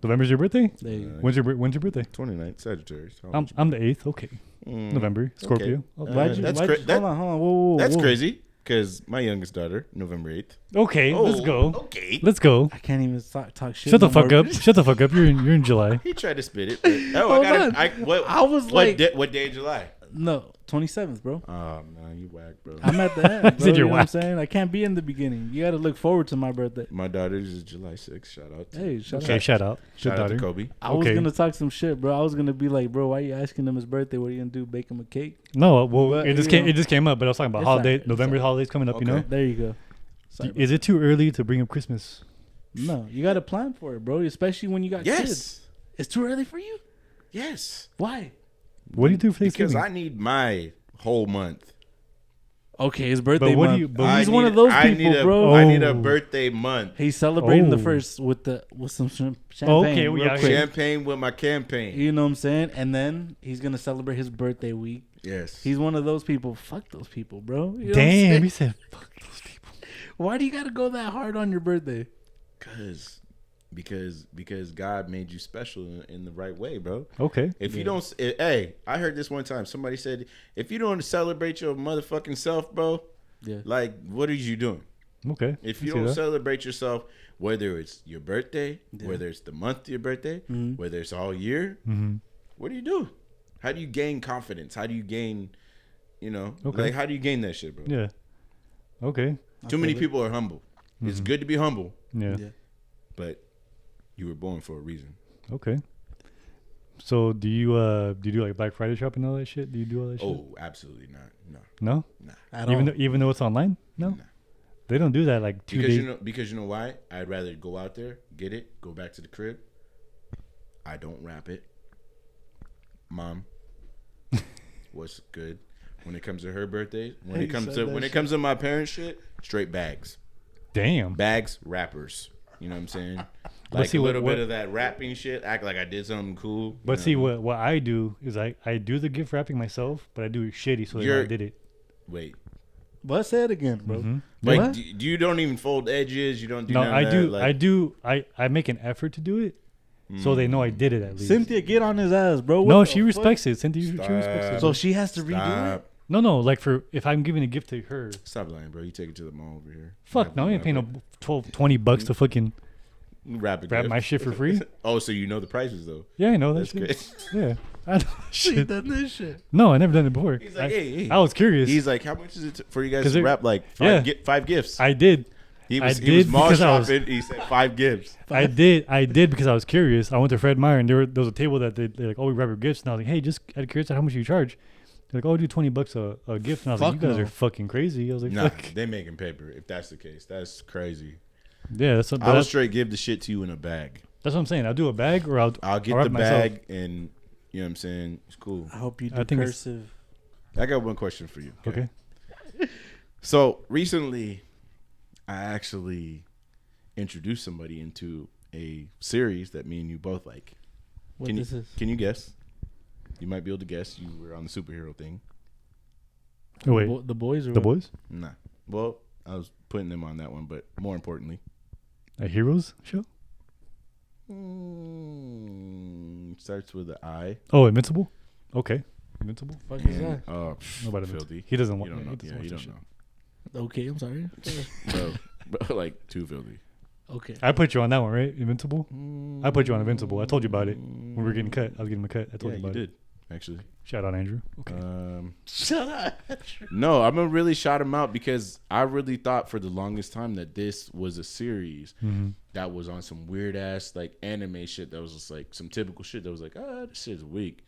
November's your birthday. There you go. When's your birthday? 29th, Sagittarius. I'm the 8th. Okay, November, Scorpio. Okay. Okay. That's hold on. Whoa. That's crazy because my youngest daughter, November 8th. Okay, let's go. Okay. Let's go. I can't even talk shit. Shut the no fuck more. up. Shut the fuck up. You're in July. He tried to spit it. But, Hold on. I was what like- what day in July? No, 27th, bro. Oh man, you whack, bro. I'm at the end. Bro, Said you you're know what I'm whack. saying? I can't be in the beginning. You got to look forward to my birthday. My daughter's is July 6th. Shout out. To, Hey, shout Okay, out. shout out. Good shout out daughter. to Kobe. I was Okay. gonna talk some shit, bro. I was gonna be like, bro, why you asking him his birthday? What are you gonna do? Bake him a cake? No, well, But, it just you came. know, It just came up, but I was talking about it's holiday. alright, it's November alright. holidays coming up. Okay. You know, There you go. Sorry, is it too early to bring up Christmas? no, you got to plan for it, bro. Especially when you got kids. Yes. It's too early for you. Yes. Why? What do you do for Because Thanksgiving? I need my whole month. Okay, his birthday But what do month. you- but He's I one need- of those I people, need a, bro. I need a Oh. birthday month. He's celebrating the Oh. first with some champagne. Okay, real yeah, quick. Champagne with my campaign. You know what I'm saying? And then he's gonna celebrate his birthday week. Yes. He's one of those people. Fuck those people, bro. You know what I'm Damn, saying? he said, "Fuck those people." Why do you gotta go that hard on your birthday? Because God made you special in the right way, bro. Okay. If you don't, hey, I heard this one time. Somebody said, if you don't celebrate your motherfucking self, bro, Yeah. like, what are you doing? Okay. If I you see don't that. celebrate yourself, whether it's your birthday, whether it's the month of your birthday, whether it's all year, what do you do? How do you gain confidence? How do you gain, Okay. like, how do you gain that shit, bro? Yeah. Okay. Too many people are humble. It's good to be humble, Yeah. Yeah. but you were born for a reason. Okay. So do you do like Black Friday shopping and all that shit? Do you do all that shit? Oh, absolutely not. No. No. At Even all. even though it's online. No. Nah. They don't do that like 2 Because days. you know why? I'd rather go out there, get it, go back to the crib. I don't wrap it. Mom, what's good? When it comes to her birthday, when He it comes said to that when it shit. comes to my parents' shit, straight bags, Damn. bags, wrappers. You know what I'm saying? But Like see, a what- little what- bit of that wrapping shit. Act like I did something cool. But you see, know? what I do is I do the gift wrapping myself, but I do it shitty so they know I You're- did it. Wait, But say it again, bro. Mhm. like What? do you don't even fold edges? You don't do No, none I of do. that? Like, I do. I make an effort to do it, so they know I did it at least. Cynthia, get on his ass, bro. What No, the she fuck? respects it. Cynthia, she respects it. So she has to redo it. Stop. No, like for if I'm giving a gift to her, Stop lying, bro. You take it to the mall over here. fuck no, I ain't paying no 12, 20 bucks to fucking Wrap grab my shit for free. Oh, so you know the prices though? Yeah, I know that That's shit. great. Yeah, I know that She shit. done this shit. No, I never done it before. He's like, I, hey. I was curious. He's like, how much is it for you guys 'Cause to it- wrap like yeah. five gifts? I did. He I was did mall because I was- shopping. He said 5 gifts. I did because I was curious. I went to Fred Meyer and there was a table that they're like, oh, we wrap your gifts, and I was like, hey, just out of curiosity, how much do you charge? They're like, oh, I do $20 a gift, and I was like, Fuck you guys no. are fucking crazy. I was like, Nah, fuck. they making paper. If that's the case, that's crazy. Yeah, that's I will straight give the shit to you in a bag. what I'm saying. I'll do a bag or I'll get wrap the myself. bag and you know what I'm saying. It's cool. I hope you I do think it's- cursive. I got one question for you. Okay. So recently, I actually introduced somebody into a series that me and you both like. What Can this you is? can you guess? You might be able to guess. You were on the superhero thing. Oh, wait, The boys or the what? boys? Nah. Well, I was putting them on that one, but more importantly, A Heroes show? starts with an I. Oh, Invincible? Okay. Invincible? Fuck is that? And, oh, Nobody filthy. He doesn't You want don't know. he doesn't Yeah, watch you that don't shit. know. Okay, I'm sorry. Bro, like too filthy. Okay. I put you on that one, right? Invincible? I put you on Invincible. I told you about it. When we were getting cut. I was getting a cut. I told Yeah, you you about it. did actually. Shout out, Andrew. Okay. Shut up. No, I'm gonna really shout him out because I really thought for the longest time that this was a series that was on some weird ass like anime shit that was just like some typical shit that was like, this shit's weak.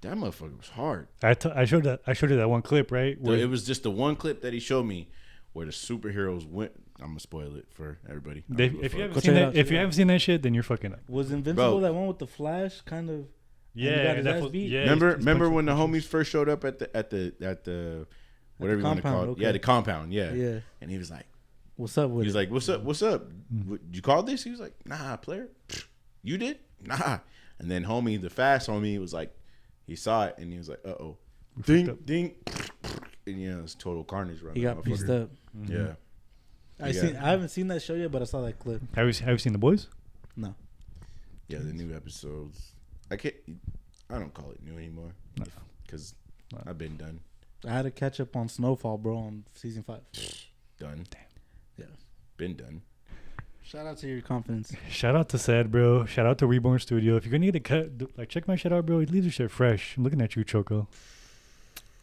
That motherfucker was hard. I showed you that one clip, right? So it was just the one clip that he showed me where the superheroes went. I'm gonna spoil it for everybody. I don't give a If you fuck. haven't Go seen check it that, out, if check you it haven't seen that shit, then you're fucking up. Was Invincible Bro. that one with the Flash? Kind of. Yeah, his ass beat. yeah. Remember when the homies first showed up at the whatever you want to call it? compound, Yeah, okay. the compound. Yeah. Yeah. And he was like, What's up with He's it? like, what's up? What's up? You called this? He was like, nah, player. You did? Nah. And then homie, the fast homie, was like, he saw it and he was like, uh-oh. Ding, ding. And it's total carnage right He got pieced up. Yeah. I haven't seen that show yet, but I saw that clip. Have you seen The Boys? No. Yeah, the new episodes. I don't call it new anymore. No. Because I've been done. I had to catch up on Snowfall, bro, on season 5. Done. Damn. Yeah. Been done. Shout out to your confidence. Shout out to Ced, bro. Shout out to Reborn Studio. If you're gonna get a cut, like check my shit out, bro. He leaves your shit fresh. I'm looking at you, Choco.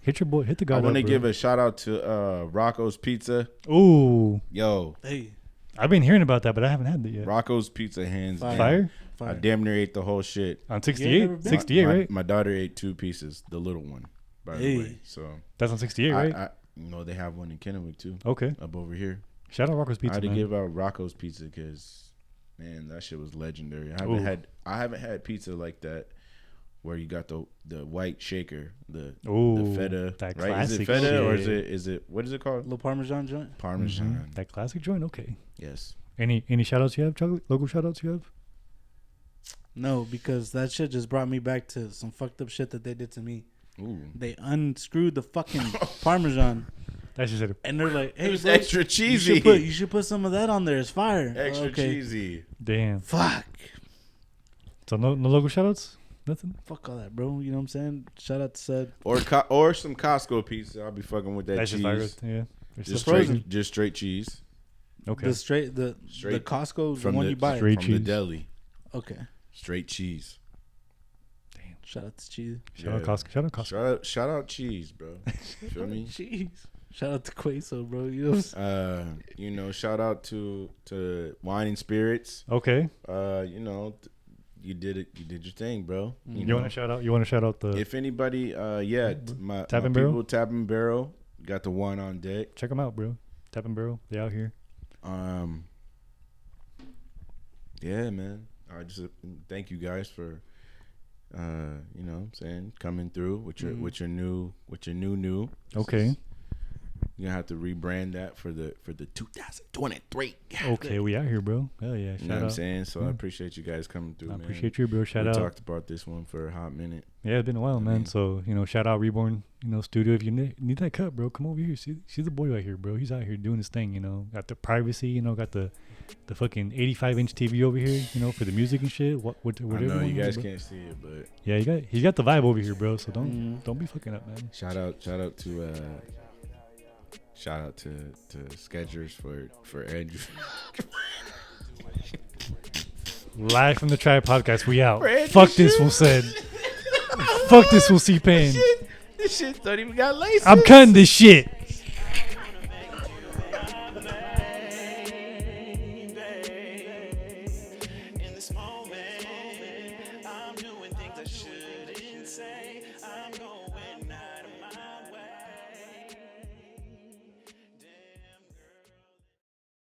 Hit your boy. Hit the guy. I want to give a shout out to Rocco's Pizza. Ooh, Yo, Hey. I've been hearing about that, but I haven't had it yet. Rocco's Pizza hands down. Fire I damn near ate the whole shit. on You ain't 68. never been? 68, right? My daughter ate 2 pieces, the little one, by the way. So That's on 68, right? they have one in Kennewick too, Okay. up over here. Shout out Rocco's I Pizza, had to man. give out Rocco's Pizza because, man, that shit was legendary. I haven't had pizza like that where you got the white shaker, the feta, that right? Is it classic feta or shit. is it what is it called? Little Parmesan joint. Parmesan. That classic joint. Okay. Yes. Any shout outs you have? Chocolate local shout outs you have? No, because that shit just brought me back to some fucked up shit that they did to me. Ooh. They unscrewed the fucking Parmesan. That's just it. And they're like, It hey, was bro, extra cheesy. You should put some of that on there. It's fire. Extra Okay. cheesy. Damn. Fuck. So no local shout outs? Nothing? Fuck all that, bro. You know what I'm saying? Shout out to Ced. Or some Costco pizza. I'll be fucking with that That's cheese. just fire. Yeah. Just frozen. straight cheese Okay. The straight the Costco, the one you buy. straight from the cheese. deli. Okay. Straight cheese. Shout out to cheese. Shout out Costco. Shout out Costco. Shout out cheese, bro. Feel me? Cheese. Shout out to Queso, bro. You know what I'm saying? Shout out to Wine and Spirits. Okay. You did it. You did your thing, bro. You want to shout out? You want to shout out the? If anybody, my Tap and people, Barrel? Tap and Barrel, got the one on deck. Check them out, bro. Tap and Barrel. They out here. Yeah, man. I just thank you guys for, coming through with your new. Okay. You're gonna have to rebrand that for the 2023. Okay, we out here, bro. Hell yeah. Shout You know what out. I'm saying? So I appreciate you guys coming through, I man. appreciate you, bro. Shout we out. talked about this one for a hot minute. Yeah, it's been a while, I man. mean- So, shout out Reborn, studio. If you need that cut, bro, come over here. See the boy right here, bro. He's out here doing his thing, Got the privacy, got the fucking 85-inch TV over here, for the music and shit. Whatever. I know you guys bro. can't see it, but Yeah, he got the vibe over here, bro. So don't be fucking up, man. shout out to Skechers for Andrew. Live from the Tribe Podcast, we out. Brand Fuck new this, shoes. we'll said. Fuck this, we'll see pain. This shit don't even got laces. I'm cutting this shit.